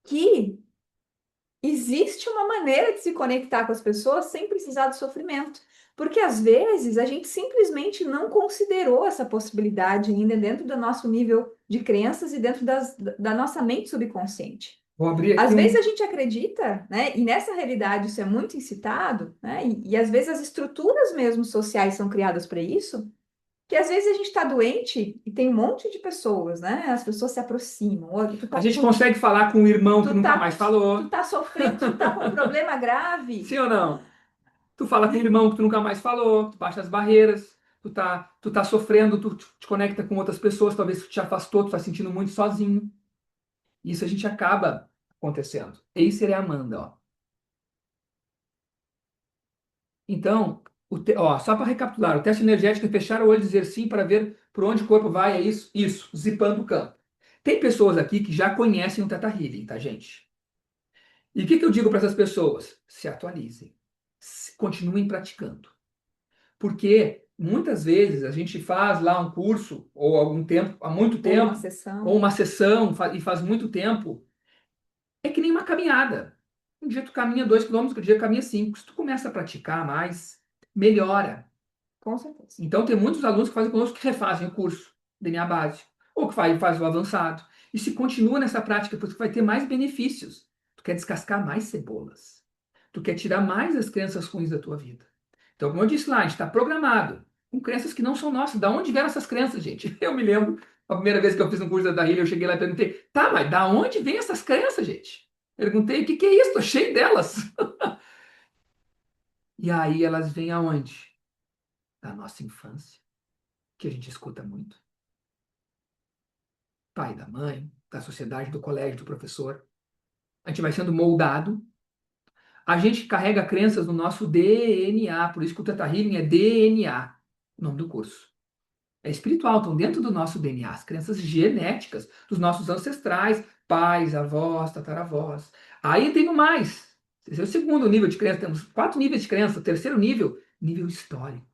A: que existe uma maneira de se conectar com as pessoas sem precisar do sofrimento. Porque às vezes a gente simplesmente não considerou essa possibilidade ainda dentro do nosso nível de crenças e dentro da nossa mente subconsciente.
B: Vou abrir aqui
A: Às vezes a
B: um.
A: gente acredita, né? E nessa realidade isso é muito incitado, né? E às vezes as estruturas mesmo sociais são criadas para isso, que às vezes a gente está doente e tem um monte de pessoas, né? As pessoas se aproximam. Olha,
B: A gente consegue falar com o irmão que
A: tu
B: nunca
A: tá,
B: mais
A: tu
B: falou.
A: tá sofrendo, tu tá com um problema grave.
B: Sim ou não? Tu fala com o irmão que tu nunca mais falou, tu baixa as barreiras, tu tá sofrendo, tu te conecta com outras pessoas, talvez tu te afastou, tu tá se sentindo muito sozinho. Isso a gente acaba acontecendo. Acer é a Amanda, ó. Então, ó, só para recapitular, o teste energético é fechar o olho e dizer sim para ver por onde o corpo vai, é isso? Isso, zipando o campo. Tem pessoas aqui que já conhecem o Theta Healing, tá, gente? E o que eu digo para essas pessoas? Se atualizem, continuem praticando. Porque muitas vezes a gente faz lá um curso, ou algum tempo, há muito
A: Ou uma
B: tempo, ou
A: sessão.
B: uma sessão, e faz muito tempo, é que nem uma caminhada. Um dia tu caminha 2 quilômetros, outro dia caminha 5. Se tu começa a praticar mais, melhora.
A: Com certeza.
B: Então, tem muitos alunos que fazem conosco que refazem o curso DNA básico, ou que faz o avançado. E se continua nessa prática, porque vai ter mais benefícios. Tu quer descascar mais cebolas. Tu quer tirar mais as crenças ruins da tua vida. Então, como eu disse lá, a gente está programado com crenças que não são nossas. Da onde vieram essas crenças, gente? Eu me lembro, a primeira vez que eu fiz um curso da Healer, eu cheguei lá e perguntei, tá, mas da onde vêm essas crenças, gente? Perguntei, o que que é isso? Tô cheio delas. E aí elas vêm aonde? Da nossa infância, que a gente escuta muito. Pai, da mãe, da sociedade, do colégio, do professor. A gente vai sendo moldado. A gente carrega crenças no nosso DNA, por isso que o Theta Healing é DNA, o nome do curso. É espiritual, estão dentro do nosso DNA, as crenças genéticas dos nossos ancestrais, pais, avós, tataravós. Aí tem mais. Esse é o segundo nível de crença. Temos 4 níveis de crença. O terceiro nível, nível histórico,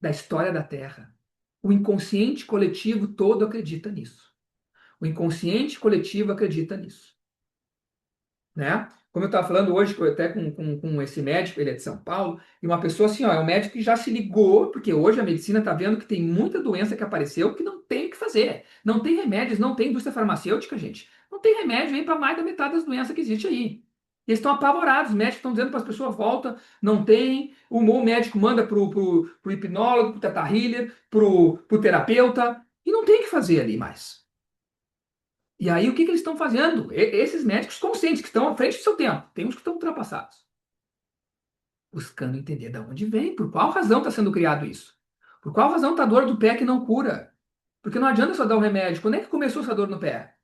B: da história da Terra. O inconsciente coletivo todo acredita nisso. O inconsciente coletivo acredita nisso, né? como eu estava falando hoje, até com esse médico, ele é de São Paulo, e uma pessoa assim, ó, é um médico que já se ligou, porque hoje a medicina está vendo que tem muita doença que apareceu que não tem o que fazer. Não tem remédios, não tem indústria farmacêutica, gente. Não tem remédio aí para mais da metade das doenças que existe aí. Eles estão apavorados, os médicos estão dizendo para as pessoas, volta, não tem. O médico manda pro hipnólogo, pro teta healer, pro terapeuta, e não tem o que fazer ali mais. E aí, o que que eles estão fazendo? Esses médicos conscientes que estão à frente do seu tempo, tem uns que estão ultrapassados, buscando entender de onde vem, por qual razão está sendo criado isso. Por qual razão está a dor do pé que não cura? Porque não adianta só dar um remédio. Quando é que começou essa dor no pé?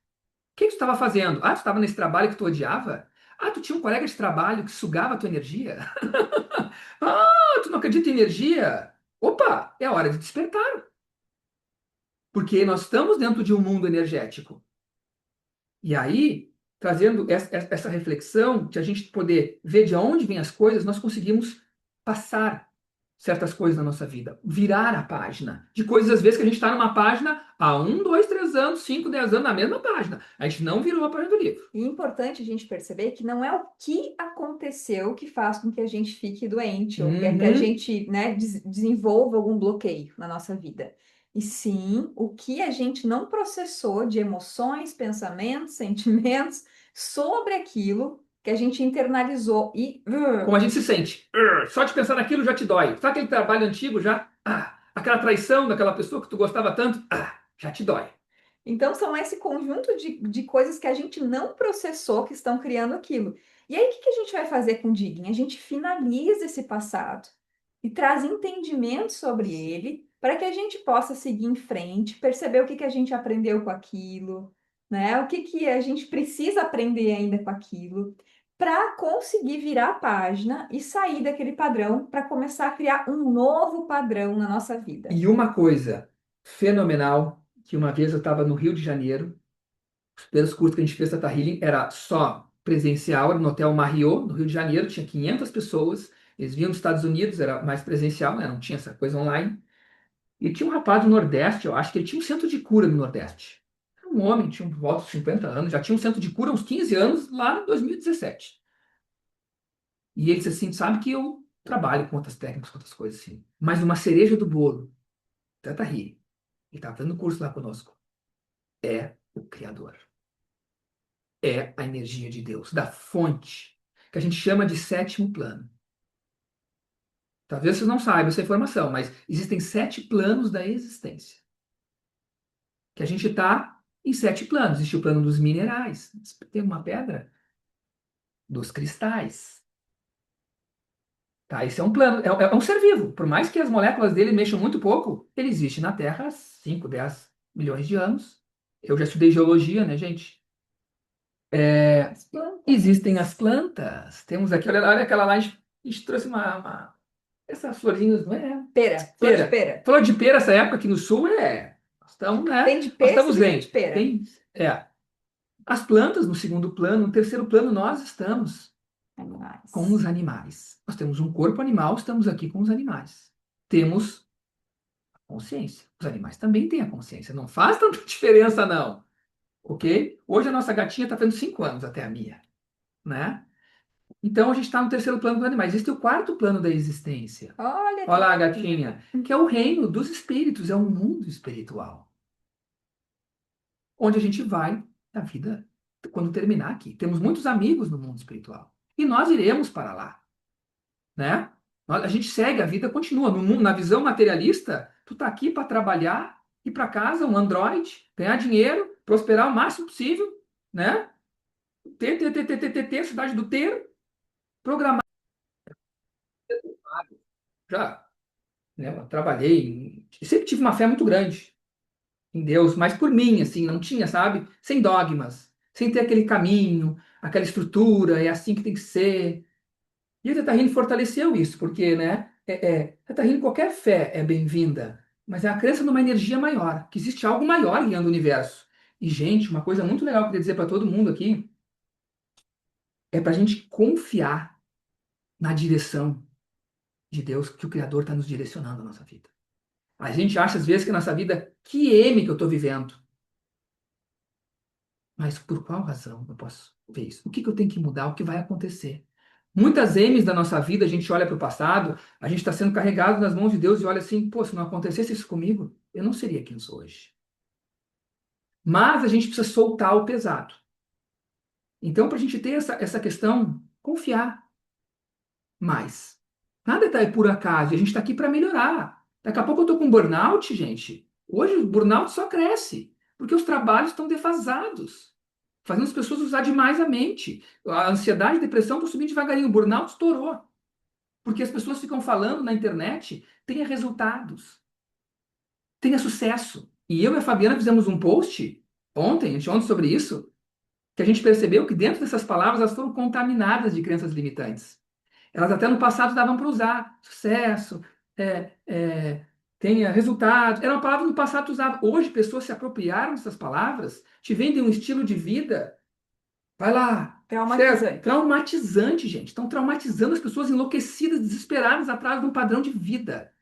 B: O que que tu estava fazendo? Ah, tu estava nesse trabalho que tu odiava? Ah, tu tinha um colega de trabalho que sugava a tua energia? Ah, tu não acredita em energia? Opa, é hora de despertar. Porque nós estamos dentro de um mundo energético. E aí, trazendo essa reflexão, de a gente poder ver de onde vêm as coisas, nós conseguimos passar certas coisas na nossa vida, virar a página. De coisas, às vezes, que a gente está numa página há 1, 2, 3 anos, 5, 10 anos, na mesma página. A gente não virou a página do livro.
A: E é importante a gente perceber que não é o que aconteceu que faz com que a gente fique doente ou que a
B: Uhum.
A: gente, né, desenvolva algum bloqueio na nossa vida. E sim, o que a gente não processou de emoções, pensamentos, sentimentos sobre aquilo que a gente internalizou e
B: Como a gente se sente. Só de pensar naquilo já te dói. Sabe aquele trabalho antigo já? Aquela traição daquela pessoa que tu gostava tanto? Já te dói.
A: então, são esse conjunto de coisas que a gente não processou que estão criando aquilo. E aí, o que que a gente vai fazer com o digging? A gente finaliza esse passado e traz entendimento sobre ele para que a gente possa seguir em frente, perceber o que que a gente aprendeu com aquilo, né? O que que a gente precisa aprender ainda com aquilo, para conseguir virar a página e sair daquele padrão para começar a criar um novo padrão na nossa vida.
B: E uma coisa fenomenal, que uma vez eu estava no Rio de Janeiro, os primeiros cursos que a gente fez Tata Healing era só presencial, era no Hotel Marriott, no Rio de Janeiro, tinha 500 pessoas, eles vinham dos Estados Unidos, era mais presencial, né? Não tinha essa coisa online. E tinha um rapaz do Nordeste, eu acho que ele tinha um centro de cura no Nordeste. Era um homem, tinha por volta de 50 anos, já tinha um centro de cura há uns 15 anos, lá em 2017. E ele disse assim, sabe que eu trabalho com outras técnicas, com outras coisas assim. Mas uma cereja do bolo, Tata Healing, ele estava dando curso lá conosco, é o Criador. É a energia de Deus, da fonte, que a gente chama de sétimo plano. Talvez vocês não saibam essa informação, mas existem 7 planos da existência. Que a gente está em 7 planos. Existe o plano dos minerais, tem uma pedra, dos cristais. Tá? Esse é um plano, é um ser vivo. Por mais que as moléculas dele mexam muito pouco, ele existe na Terra há 5, 10 milhões de anos. Eu já estudei geologia, né, gente? É,
A: As plantas.
B: existem as plantas. Temos aqui, olha aquela lá, a gente trouxe essas florzinhas, não é?
A: Pera, flor de
B: Pera.
A: pera.
B: Flor de pera, essa época aqui no sul é. Nós estamos, né?
A: Tem de
B: Nós estamos
A: pêssego e tem de
B: bem.
A: pera.
B: As plantas no segundo plano, no terceiro plano, nós estamos com
A: Animais.
B: os animais. Nós temos um corpo animal, estamos aqui com os animais. Temos consciência. Os animais também têm a consciência. Não faz tanta diferença, não. Ok? Hoje a nossa gatinha está fazendo 5 anos, até a minha, né? Então a gente está no terceiro plano dos animais. Existe o quarto plano da existência.
A: Olha
B: Olha
A: que
B: lá a
A: bacana.
B: gatinha, que é o reino dos espíritos, é um mundo espiritual, onde a gente vai na vida quando terminar aqui. Temos muitos amigos no mundo espiritual e nós iremos para lá, né? A gente segue, a vida continua. Na visão materialista, tu tá aqui para trabalhar, ir para casa, um androide, ganhar dinheiro, prosperar o máximo possível, né? Ter, cidade do ter, programar. Já, né? Eu trabalhei, sempre tive uma fé muito grande em Deus, mas por mim, assim, não tinha, sabe? Sem dogmas, sem ter aquele caminho, aquela estrutura, é assim que tem que ser. E o Teta Healing fortaleceu isso, porque, né, Teta Healing, qualquer fé é bem-vinda, mas é a crença numa energia maior, que existe algo maior guiando o universo. E, gente, uma coisa muito legal que eu queria dizer para todo mundo aqui, é para a gente confiar na direção de Deus, que o Criador está nos direcionando a nossa vida. A gente acha, às vezes, que a nossa vida, que M que eu estou vivendo? Mas por qual razão eu posso ver isso? O que que eu tenho que mudar? O que vai acontecer? Muitas vezes da nossa vida, a gente olha para o passado, a gente está sendo carregado nas mãos de Deus e olha assim, pô, se não acontecesse isso comigo, eu não seria quem eu sou hoje. Mas a gente precisa soltar o pesado. Então, para a gente ter essa questão, confiar mais. Nada está aí por acaso, e a gente está aqui para melhorar. Daqui a pouco eu estou com burnout, gente. Hoje o burnout só cresce, porque os trabalhos estão defasados, fazendo as pessoas usar demais a mente. A ansiedade e a depressão estão subindo devagarinho, o burnout estourou, porque as pessoas ficam falando na internet, tenha resultados, tenha sucesso. E eu e a Fabiana fizemos um post ontem, anteontem, sobre isso, que a gente percebeu que dentro dessas palavras elas foram contaminadas de crenças limitantes. Elas até no passado davam para usar. Sucesso, é, é, tenha resultado. Era uma palavra que no passado usava. Hoje, pessoas se apropriaram dessas palavras, te vendem um estilo de vida. Vai lá. Certo?
A: Traumatizante.
B: Traumatizante, gente. Estão traumatizando as pessoas enlouquecidas, desesperadas, atrás de um padrão de vida.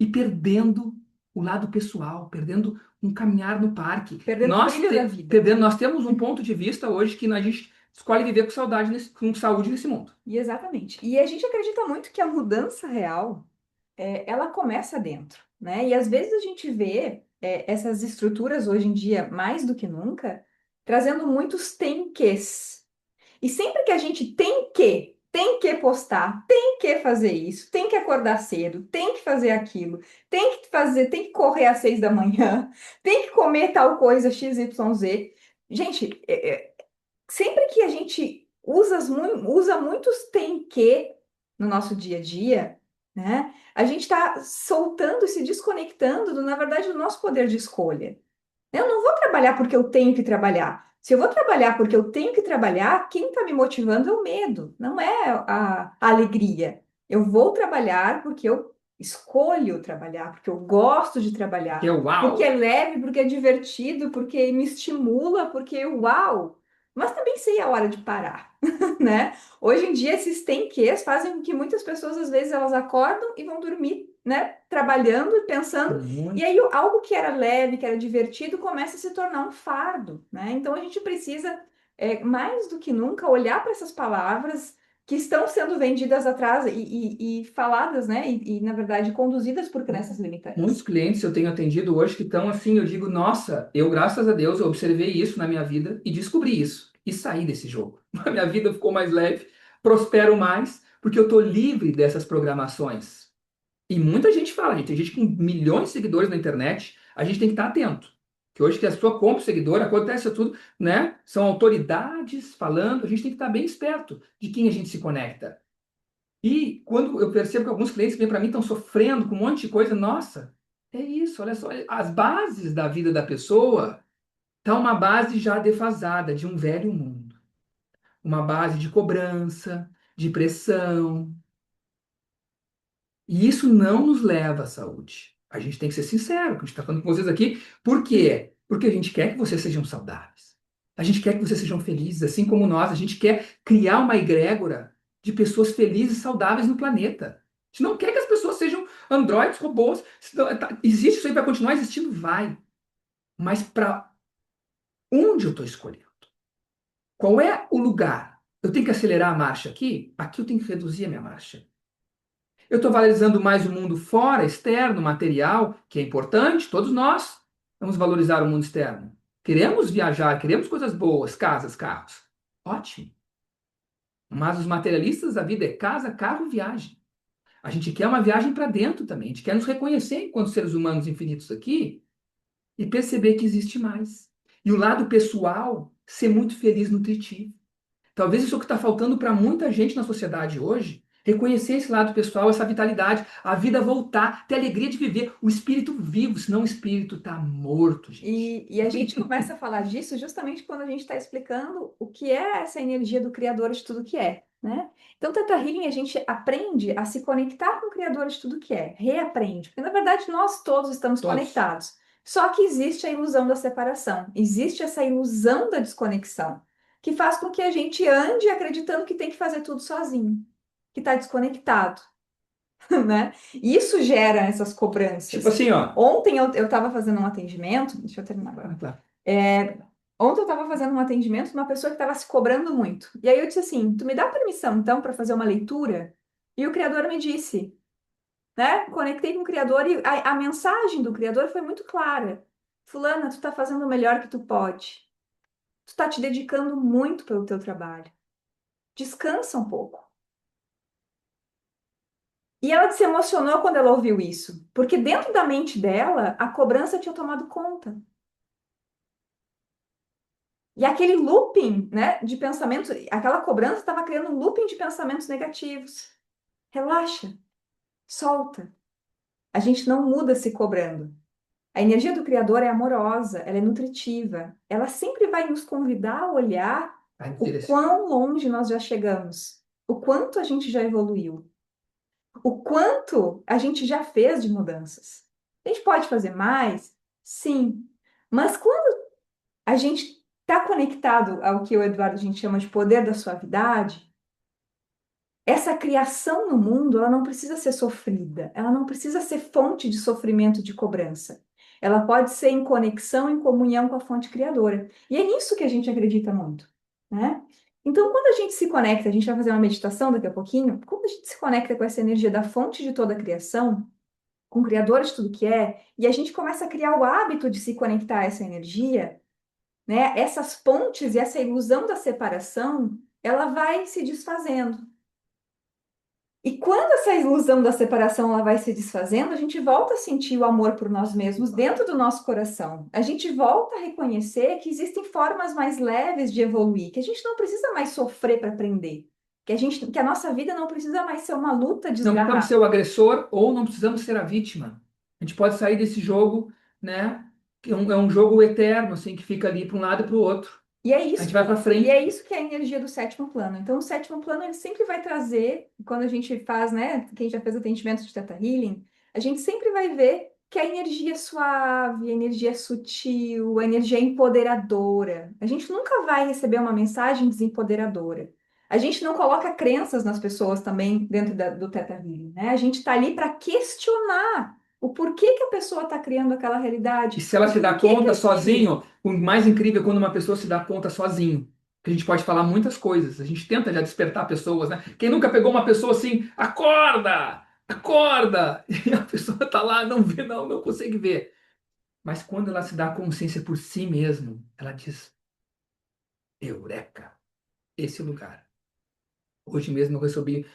B: E perdendo o lado pessoal, perdendo um caminhar no parque.
A: Perdendo o brilho da vida.
B: Nós temos um ponto de vista hoje que a gente escolhe viver com saudade com saúde nesse mundo.
A: E exatamente. E a gente acredita muito que a mudança real, ela começa dentro, né? E às vezes a gente vê essas estruturas hoje em dia, mais do que nunca, trazendo muitos tem quês. E sempre que a gente tem que postar, tem que fazer isso, tem que acordar cedo, tem que fazer aquilo, tem que fazer, tem que correr às 6 da manhã, tem que comer tal coisa XYZ. Gente, sempre que a gente usa muitos tem que no nosso dia a dia, né? A gente está soltando e se desconectando, na verdade, do nosso poder de escolha. Eu não vou trabalhar porque eu tenho que trabalhar. Se eu vou trabalhar porque eu tenho que trabalhar, quem está me motivando é o medo, não é a alegria. Eu vou trabalhar porque eu escolho trabalhar, porque eu gosto de
B: Que é
A: trabalhar, porque é
B: uau!
A: leve, porque é divertido, porque me estimula, porque uau! Mas também sei a hora de parar, né? Hoje em dia, esses tem quês fazem com que muitas pessoas, às vezes, elas acordam e vão dormir, né? Trabalhando e pensando e
B: Muito.
A: aí, algo que era leve, que era divertido, começa a se tornar um fardo, né? Então, a gente precisa, mais do que nunca, olhar para essas palavras que estão sendo vendidas atrás e faladas, né? Na verdade, conduzidas por crenças
B: Muitos
A: limitantes.
B: clientes eu tenho atendido hoje que estão assim, eu digo, nossa, eu, graças a Deus, eu observei isso na minha vida e descobri isso. E saí desse jogo. A minha vida ficou mais leve, prospero mais, porque eu estou livre dessas programações. E muita gente fala, gente, tem gente com milhões de seguidores na internet, a gente tem que estar atento. Que hoje que a sua compra seguidor, acontece tudo, né? São autoridades falando, a gente tem que estar bem esperto de quem a gente se conecta. E quando eu percebo que alguns clientes vêm para mim estão sofrendo com um monte de coisa, nossa, é isso, olha só, as bases da vida da pessoa tá uma base já defasada de um velho mundo, uma base de cobrança, de pressão, e isso não nos leva à saúde. A gente tem que ser sincero, que a gente está falando com vocês aqui. Por quê? Porque a gente quer que vocês sejam saudáveis. A gente quer que vocês sejam felizes, assim como nós. A gente quer criar uma egrégora de pessoas felizes e saudáveis no planeta. A gente não quer que as pessoas sejam androides, robôs. Existe isso aí, vai continuar existindo? Vai. Mas para onde eu estou escolhendo? Qual é o lugar? Eu tenho que acelerar a marcha aqui? Aqui eu tenho que reduzir a minha marcha. Eu estou valorizando mais o mundo fora, externo, material, que é importante, todos nós vamos valorizar o mundo externo. Queremos viajar, queremos coisas boas, casas, carros. Ótimo. Mas os materialistas da vida é casa, carro, viagem. A gente quer uma viagem para dentro também. A gente quer nos reconhecer enquanto seres humanos infinitos aqui e perceber que existe mais. E o lado pessoal, ser muito feliz, nutritivo. Talvez isso é o que está faltando para muita gente na sociedade hoje. Reconhecer esse lado pessoal, essa vitalidade, a vida voltar, ter alegria de viver, o espírito vivo, senão o espírito está morto, gente.
A: E a gente começa a falar disso justamente quando a gente está explicando o que é essa energia do Criador de tudo que é, né? Então, Teta Healing, a gente aprende a se conectar com o Criador de tudo que é, reaprende, porque na verdade nós todos estamos
B: Todos.
A: conectados. Só que existe a ilusão da separação, existe essa ilusão da desconexão, que faz com que a gente ande acreditando que tem que fazer tudo sozinho, que está desconectado, né? E isso gera essas
B: Tipo
A: cobranças.
B: assim, ó.
A: Ontem eu estava fazendo um atendimento, deixa eu terminar agora.
B: Ah, tá.
A: Ontem eu estava fazendo um atendimento de uma pessoa que estava se cobrando muito. E aí eu disse assim: tu me dá permissão, então, para fazer uma leitura? E o criador me disse, né? Conectei com o criador e a mensagem do criador foi muito clara. Fulana, tu está fazendo o melhor que tu pode. Tu está te dedicando muito pelo teu trabalho. Descansa um pouco. E ela se emocionou quando ela ouviu isso, porque dentro da mente dela, a cobrança tinha tomado conta. E aquele looping, né, de pensamento, aquela cobrança estava criando um looping de pensamentos negativos. Relaxa, solta. A gente não muda se cobrando. A energia do Criador é amorosa, ela é nutritiva. Ela sempre vai nos convidar a olhar
B: Vai nos
A: o
B: direcionar.
A: quão longe nós já chegamos, o quanto a gente já evoluiu, o quanto a gente já fez de mudanças. A gente pode fazer mais? Sim. Mas quando a gente está conectado ao que o Eduardo a gente chama de poder da suavidade, essa criação no mundo, ela não precisa ser sofrida, ela não precisa ser fonte de sofrimento, de cobrança. Ela pode ser em conexão, em comunhão com a fonte criadora. E é nisso que a gente acredita muito, né? Então, quando a gente se conecta, a gente vai fazer uma meditação daqui a pouquinho, quando a gente se conecta com essa energia da fonte de toda a criação, com o criador de tudo que é, e a gente começa a criar o hábito de se conectar a essa energia, né? Essas pontes e essa ilusão da separação, ela vai se desfazendo. E quando essa ilusão da separação ela vai se desfazendo, a gente volta a sentir o amor por nós mesmos dentro do nosso coração. A gente volta a reconhecer que existem formas mais leves de evoluir, que a gente não precisa mais sofrer para aprender, que a nossa vida não precisa mais ser uma luta
B: Não precisamos ser
A: desgarrada.
B: o agressor ou não precisamos ser a vítima. A gente pode sair desse jogo, né? Que é um jogo eterno, assim, que fica ali para um lado e para o outro.
A: E é
B: A gente
A: isso
B: vai para
A: que, e é
B: frente.
A: isso que é a energia do sétimo plano. Então, o sétimo plano ele sempre vai trazer, quando a gente faz, né? Quem já fez atendimento de Theta Healing, a gente sempre vai ver que a energia é suave, a energia é sutil, a energia é empoderadora. A gente nunca vai receber uma mensagem desempoderadora. A gente não coloca crenças nas pessoas também dentro do Theta Healing, né? A gente está ali para questionar o porquê que a pessoa está criando aquela
B: E
A: realidade,
B: se ela
A: o
B: se dá
A: porquê que
B: conta
A: aquilo.
B: sozinho, o mais incrível é quando uma pessoa se dá conta sozinho. Que a gente pode falar muitas coisas. A gente tenta já despertar pessoas, né? Quem nunca pegou uma pessoa assim, acorda! Acorda! E a pessoa tá lá, não vê, não consegue ver. Mas quando ela se dá consciência por si mesmo, ela diz, Eureka, esse é o lugar. Hoje mesmo eu recebi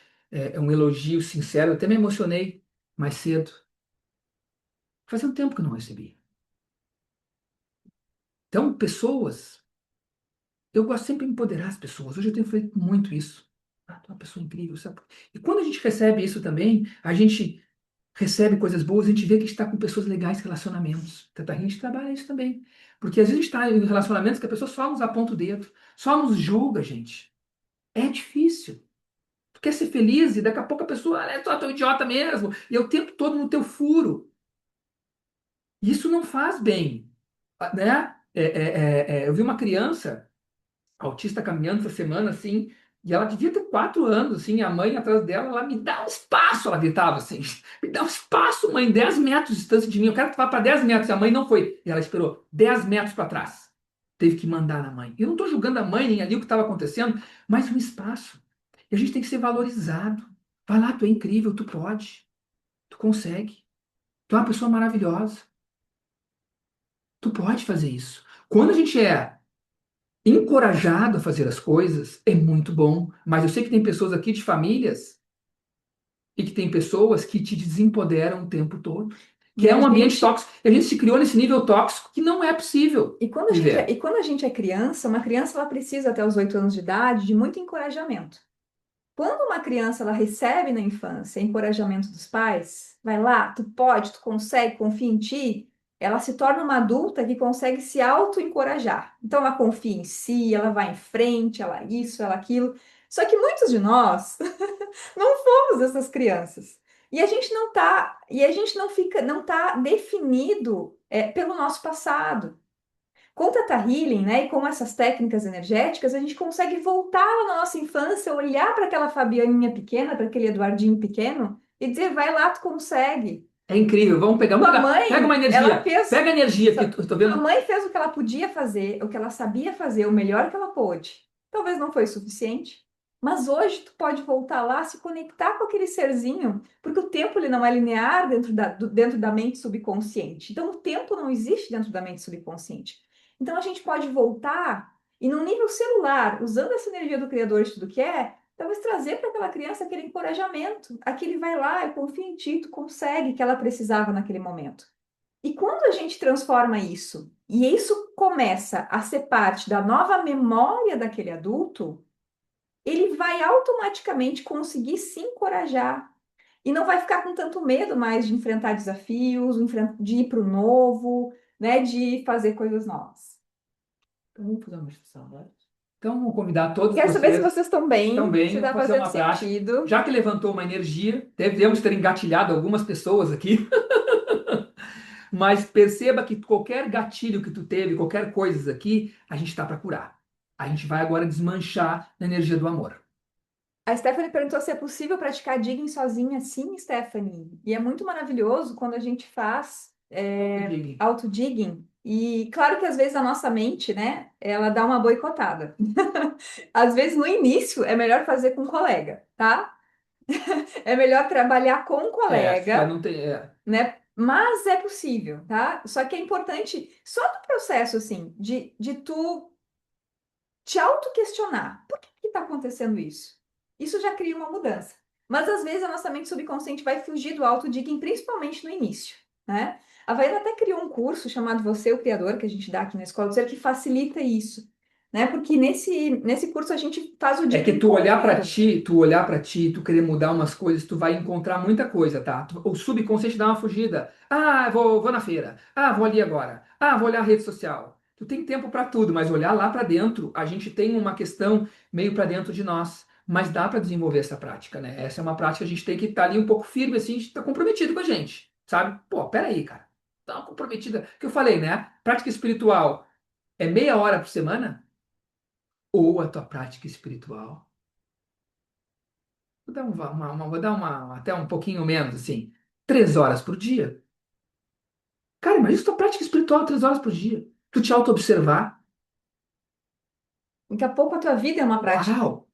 B: um elogio sincero, até me emocionei mais cedo. Fazia um tempo que eu não recebi. Então, pessoas, eu gosto sempre de empoderar as pessoas. Hoje eu tenho feito muito isso. Ah, tu é uma pessoa incrível, sabe? E quando a gente recebe isso também, a gente recebe coisas boas, a gente vê que está com pessoas legais, relacionamentos. Então, a gente trabalha isso também. Porque às vezes a gente está em relacionamentos que a pessoa só nos aponta o dedo, só nos julga, gente. É difícil. Tu quer ser feliz e daqui a pouco a pessoa, é só teu idiota mesmo, e é o tempo todo no teu furo. Isso não faz bem, né? Eu vi uma criança autista caminhando essa semana, assim, e ela devia ter 4 anos, assim, a mãe atrás dela, ela me dá um espaço, ela gritava assim, me dá um espaço, mãe, 10 metros de distância de mim, eu quero que tu vá para 10 metros, e a mãe não foi, e ela esperou 10 metros para trás, teve que mandar na mãe. Eu não estou julgando a mãe nem ali o que estava acontecendo, mas um espaço, e a gente tem que ser valorizado. Vai lá, tu é incrível, tu pode, tu consegue, tu é uma pessoa maravilhosa, tu pode fazer isso. Quando a gente é encorajado a fazer as coisas, é muito bom. Mas eu sei que tem pessoas aqui de famílias e que tem pessoas que te desempoderam o tempo todo. Que
A: E
B: é
A: a
B: um ambiente
A: gente
B: tóxico. E a gente se criou nesse nível tóxico que não é possível
A: E
B: viver.
A: quando a gente é criança, uma criança ela precisa até os 8 anos de idade de muito encorajamento. Quando uma criança ela recebe na infância encorajamento dos pais, vai lá, tu pode, tu consegue, confia em ti, ela se torna uma adulta que consegue se auto-encorajar. Então ela confia em si, ela vai em frente, ela isso, ela aquilo. Só que muitos de nós não fomos essas crianças. E a gente não fica, não tá definido pelo nosso passado. Com o Theta Healing, né, e com essas técnicas energéticas, a gente consegue voltar lá na nossa infância, olhar para aquela Fabianinha pequena, para aquele Eduardinho pequeno e dizer, vai lá, tu consegue.
B: É incrível. Vamos
A: Tua
B: pegar. Pega uma
A: mãe, ela
B: energia.
A: fez.
B: Pega a energia que eu tô
A: Tua
B: vendo.
A: mãe fez o que ela podia fazer, o que ela sabia fazer, o melhor que ela pôde. Talvez não foi suficiente, mas hoje tu pode voltar lá, se conectar com aquele serzinho, porque o tempo ele não é linear dentro da mente subconsciente. Então o tempo não existe dentro da mente subconsciente. Então a gente pode voltar e no nível celular, usando essa energia do Criador de tudo que é, talvez trazer para aquela criança aquele encorajamento, aquele vai lá, eu confio em ti, tu consegue, que ela precisava naquele momento. E quando a gente transforma isso, e isso começa a ser parte da nova memória daquele adulto, ele vai automaticamente conseguir se encorajar. E não vai ficar com tanto medo mais de enfrentar desafios, de ir para o novo, né, de fazer coisas novas.
B: Então, vamos fazer uma meditação agora. Então, vou convidar todos
A: Quero saber se
B: vocês
A: vocês estão bem,
B: também
A: se
B: a
A: está
B: fazer
A: fazendo
B: uma prática.
A: sentido.
B: Já que levantou uma energia, devemos ter engatilhado algumas pessoas aqui, mas perceba que qualquer gatilho que tu teve, qualquer coisa aqui, a gente está para curar. A gente vai agora desmanchar na energia do amor.
A: A Stephanie perguntou se é possível praticar digging sozinha. Sim, Stephanie. E é muito maravilhoso quando a gente faz
B: Diga.
A: auto-digging. E claro que às vezes a nossa mente, né, ela dá uma boicotada. Às vezes no início é melhor fazer com um colega, tá? É melhor trabalhar com um
B: Para
A: colega,
B: não ter.
A: né? Mas é possível, tá? Só que é importante, só do processo, assim, de tu te autoquestionar. Por que está acontecendo isso? Isso já cria uma mudança. Mas às vezes a nossa mente subconsciente vai fugir do autodigging, principalmente no início, né? A Vaiana até criou um curso chamado Você, o Criador, que a gente dá aqui na Escola do Ser, que facilita isso, né? Porque nesse curso a gente faz o
B: É que
A: digging com o Criador.
B: tu olhar para ti, tu querer mudar umas coisas, tu vai encontrar muita coisa, tá? O subconsciente dá uma fugida. Ah, vou na feira. Ah, vou ali agora. Ah, vou olhar a rede social. Tu tem tempo para tudo, mas olhar lá para dentro, a gente tem uma questão meio para dentro de nós. Mas dá para desenvolver essa prática, né? Essa é uma prática que a gente tem que estar ali um pouco firme, assim, a gente tá comprometido com a gente, sabe? Pô, peraí, cara. Tá comprometida. Que eu falei, né? Prática espiritual é meia hora por semana? Ou a tua prática espiritual? Vou dar até um pouquinho menos, assim. 3 horas por dia. Cara, imagina se tua prática espiritual 3 horas por dia. Tu te auto-observar.
A: Daqui a pouco a tua vida é uma prática.
B: Uau!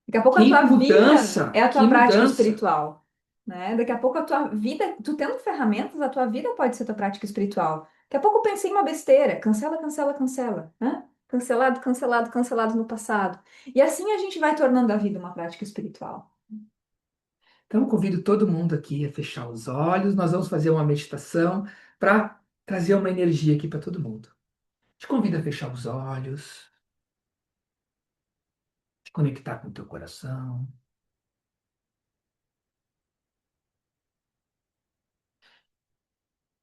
A: Daqui a pouco a
B: Que
A: tua vida
B: mudança!
A: é a
B: Que
A: tua prática
B: mudança!
A: espiritual, né? Daqui a pouco a tua vida, tu tendo ferramentas, a tua vida pode ser tua prática espiritual. Daqui a pouco eu pensei em uma besteira, cancela, cancela, cancela, né? Cancelado, cancelado, cancelado no passado. E assim a gente vai tornando a vida uma prática espiritual.
B: Então, eu convido todo mundo aqui a fechar os olhos. Nós vamos fazer uma meditação para trazer uma energia aqui para todo mundo. Te convido a fechar os olhos, te conectar com o teu coração.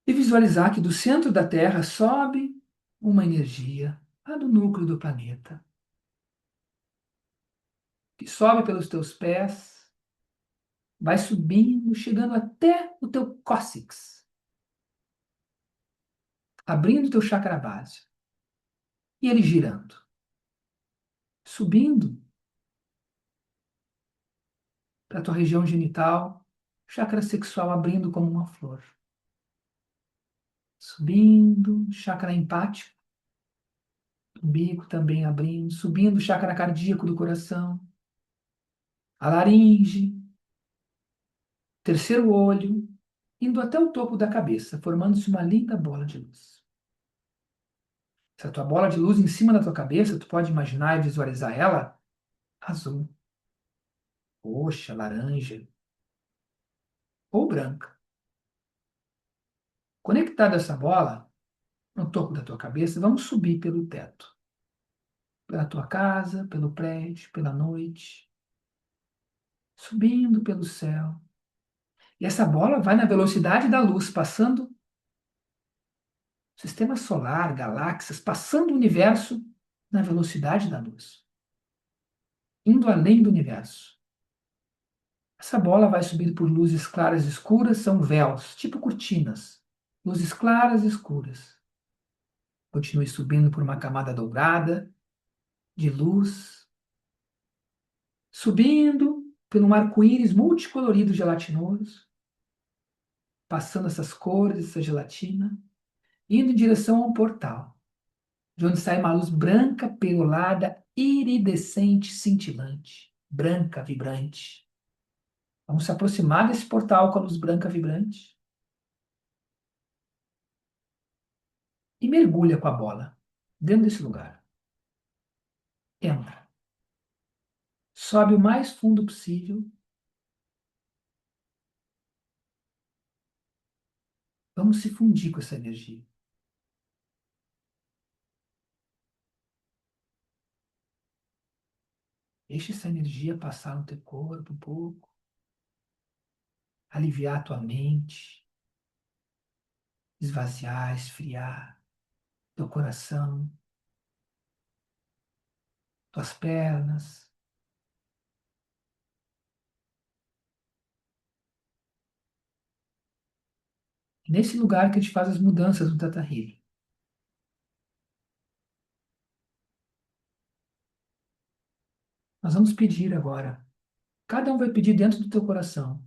B: E visualizar que do centro da Terra sobe uma energia lá do núcleo do planeta, que sobe pelos teus pés, vai subindo, chegando até o teu cóccix, abrindo o teu chakra básico, e ele girando, subindo para a tua região genital, chakra sexual abrindo como uma flor, subindo, chakra empático, umbigo também abrindo, subindo, chakra cardíaco do coração, a laringe, terceiro olho, indo até o topo da cabeça, formando-se uma linda bola de luz. Essa tua bola de luz em cima da tua cabeça, tu pode imaginar e visualizar ela azul, roxa, laranja ou branca. Conectada essa bola no topo da tua cabeça, vamos subir pelo teto, pela tua casa, pelo prédio, pela noite, subindo pelo céu. E essa bola vai na velocidade da luz, passando sistema solar, galáxias, passando o universo na velocidade da luz, indo além do universo. Essa bola vai subindo por luzes claras e escuras, são véus, tipo cortinas. Luzes claras e escuras. Continue subindo por uma camada dourada de luz, subindo pelo arco-íris multicolorido gelatinoso, passando essas cores, essa gelatina, indo em direção a um portal, de onde sai uma luz branca, perolada, iridescente, cintilante, branca, vibrante. Vamos se aproximar desse portal com a luz branca vibrante e mergulha com a bola dentro desse lugar. Entra. Sobe o mais fundo possível. Vamos se fundir com essa energia. Deixa essa energia passar no teu corpo um pouco, aliviar a tua mente, esvaziar, esfriar teu coração, tuas pernas. Nesse lugar que a gente faz as mudanças no Tata Healing. Nós vamos pedir agora. Cada um vai pedir dentro do teu coração.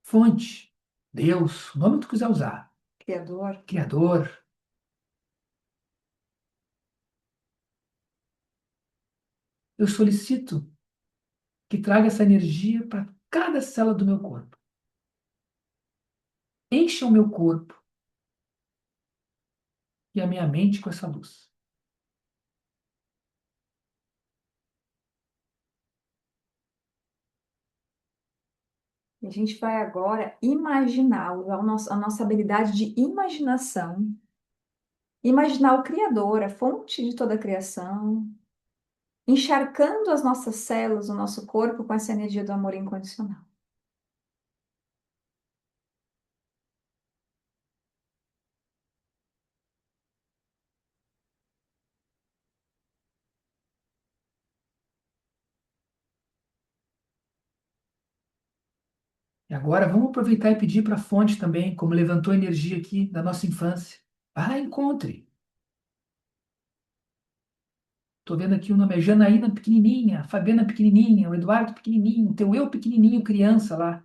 B: Fonte, Deus, o nome que tu quiser usar.
A: Criador,
B: Criador, eu solicito que traga essa energia para cada célula do meu corpo. Encha o meu corpo e a minha mente com essa luz.
A: e a gente vai agora imaginar, usar a nossa habilidade de imaginação, imaginar o Criador, a fonte de toda a criação, encharcando as nossas células, o nosso corpo com essa energia do amor incondicional.
B: E agora vamos aproveitar e pedir para a fonte também, como levantou energia aqui da nossa infância. Vai lá e encontre. Estou vendo aqui o nome é Janaína pequenininha, a Fabiana pequenininha, o Eduardo pequenininho, teu eu pequenininho, criança lá.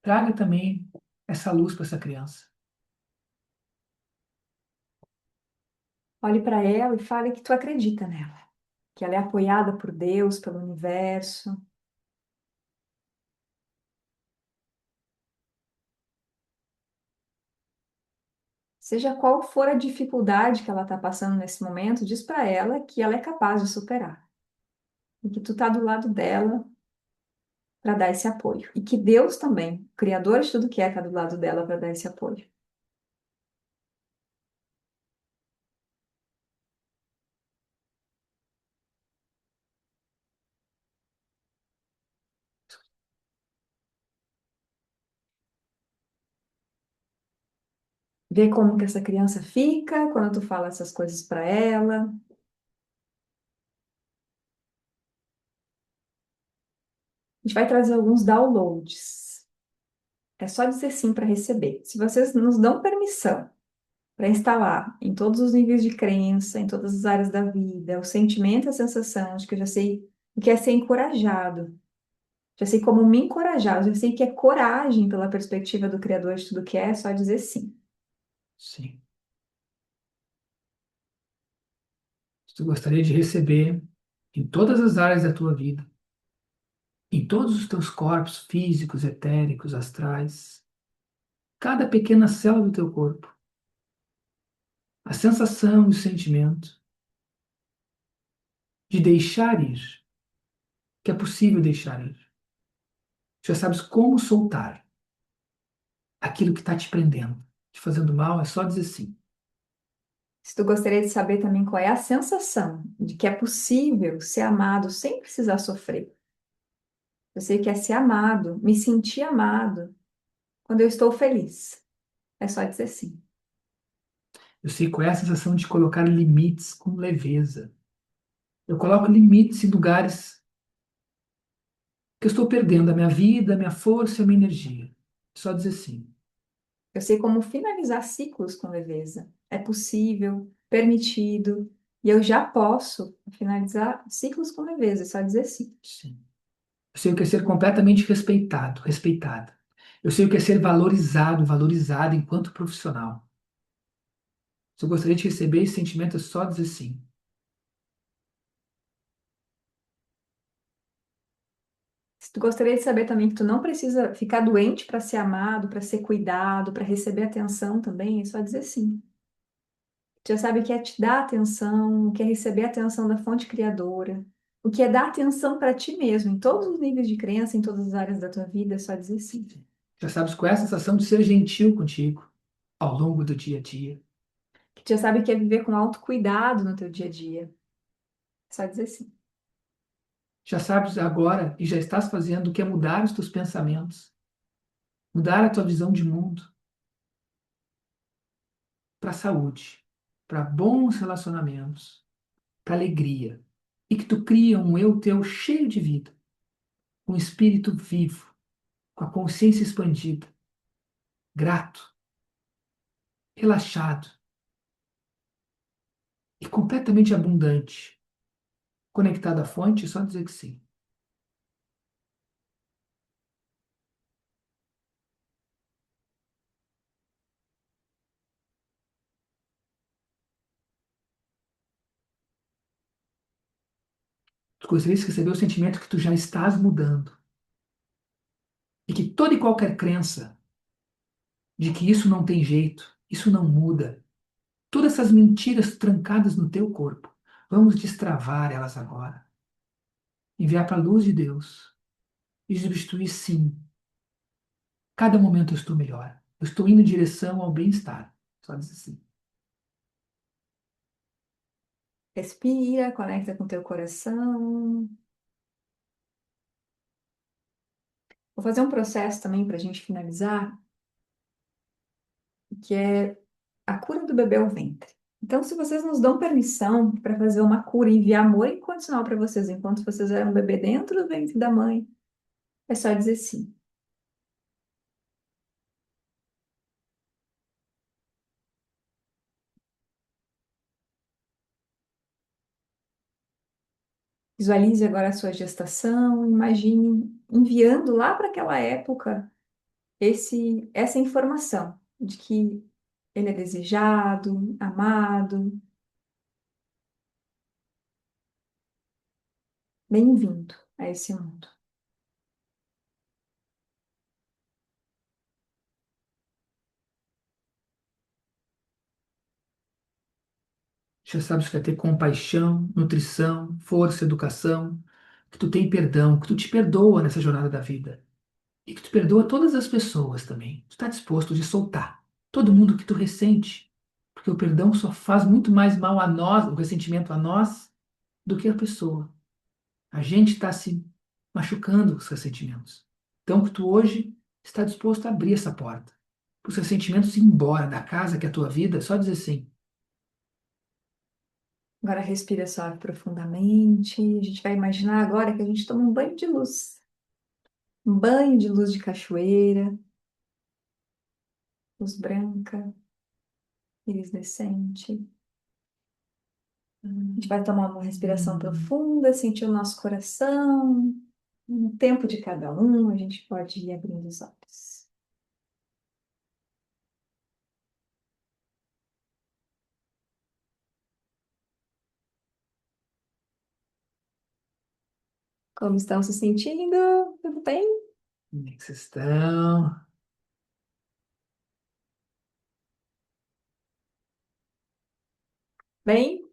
B: Traga também essa luz para essa criança.
A: Olhe para ela e fale que tu acredita nela, que ela é apoiada por Deus, pelo universo. Seja qual for a dificuldade que ela está passando nesse momento, diz para ela que ela é capaz de superar e que tu está do lado dela para dar esse apoio. E que Deus também, o Criador de tudo que é, está do lado dela para dar esse apoio. Vê como que essa criança fica quando tu fala essas coisas para ela. A gente vai trazer alguns downloads. É só dizer sim para receber. Se vocês nos dão permissão para instalar em todos os níveis de crença, em todas as áreas da vida, o sentimento, a sensação de que eu já sei o que é ser encorajado, já sei como me encorajar, já sei que é coragem pela perspectiva do Criador de tudo que é só dizer sim.
B: Sim. Se tu gostaria de receber em todas as áreas da tua vida, em todos os teus corpos físicos, etéricos, astrais, cada pequena célula do teu corpo, a sensação e o sentimento de deixar ir, que é possível deixar ir. Já sabes como soltar aquilo que está te prendendo, te fazendo mal, é só dizer sim.
A: Se tu gostaria de saber também qual é a sensação de que é possível ser amado sem precisar sofrer. Eu sei que é ser amado, me sentir amado quando eu estou feliz. É só dizer sim.
B: Eu sei qual é a sensação de colocar limites com leveza. Eu coloco limites em lugares que eu estou perdendo a minha vida, a minha força e a minha energia. É só dizer sim.
A: Eu sei como finalizar ciclos com leveza. É possível, permitido, E eu já posso finalizar ciclos com leveza, é só dizer sim.
B: Sim. Eu sei o que é ser completamente respeitado, respeitada. Eu sei o que é ser valorizado, valorizada enquanto profissional. Se eu gostaria de receber esse sentimento, é só dizer sim.
A: Se tu gostaria de saber também que tu não precisa ficar doente para ser amado, para ser cuidado, para receber atenção também, é só dizer sim. Tu já sabe o que é te dar atenção, o que é receber atenção da fonte criadora, o que é dar atenção para ti mesmo, em todos os níveis de crença, em todas as áreas da tua vida, é só dizer sim.
B: Já sabes qual é a sensação de ser gentil contigo ao longo do dia a dia.
A: Que tu já sabe o que é viver com autocuidado no teu dia a dia, é só dizer sim.
B: Já sabes agora e já estás fazendo o que é mudar os teus pensamentos, mudar a tua visão de mundo para a saúde, para bons relacionamentos, para alegria. E que tu cria um eu teu cheio de vida, um espírito vivo, com a consciência expandida, grato, relaxado e completamente abundante. Conectado à fonte, é só dizer que sim. Tu gostarias de receber o sentimento que tu já estás mudando. E que toda e qualquer crença de que isso não tem jeito, isso não muda, todas essas mentiras trancadas no teu corpo, vamos destravar elas agora. Enviar para a luz de Deus e substituir sim. Cada momento eu estou melhor. Eu estou indo em direção ao bem-estar. Só dizer assim.
A: Respira, conecta com teu coração. Vou fazer um processo também para a gente finalizar, que é a cura do bebê ao ventre. Então, se vocês nos dão permissão para fazer uma cura e enviar amor incondicional para vocês enquanto vocês eram um bebê dentro do ventre da mãe, é só dizer sim. Visualize agora a sua gestação, imagine enviando lá para aquela época essa informação de que ele é desejado, amado, bem-vindo a esse mundo.
B: Já sabes que vai ter compaixão, nutrição, força, educação, que tu tem perdão, que tu te perdoa nessa jornada da vida. E que tu perdoa todas as pessoas também. Tu está disposto de soltar todo mundo que tu ressente. Porque o perdão só faz muito mais mal a nós, o ressentimento a nós, do que a pessoa. A gente está se machucando com os ressentimentos. Então, que tu hoje está disposto a abrir essa porta. Para os ressentimentos ir embora da casa que é a tua vida, só dizer sim.
A: Agora respira suave profundamente. A gente vai imaginar agora que a gente toma um banho de luz. Um banho de luz de cachoeira, luz branca, iridescente. A gente vai tomar uma respiração profunda, sentir o nosso coração. Um tempo de cada um, a gente pode ir abrindo os olhos. Como estão se sentindo? Tudo bem?
B: Como é que vocês estão?
A: Bem?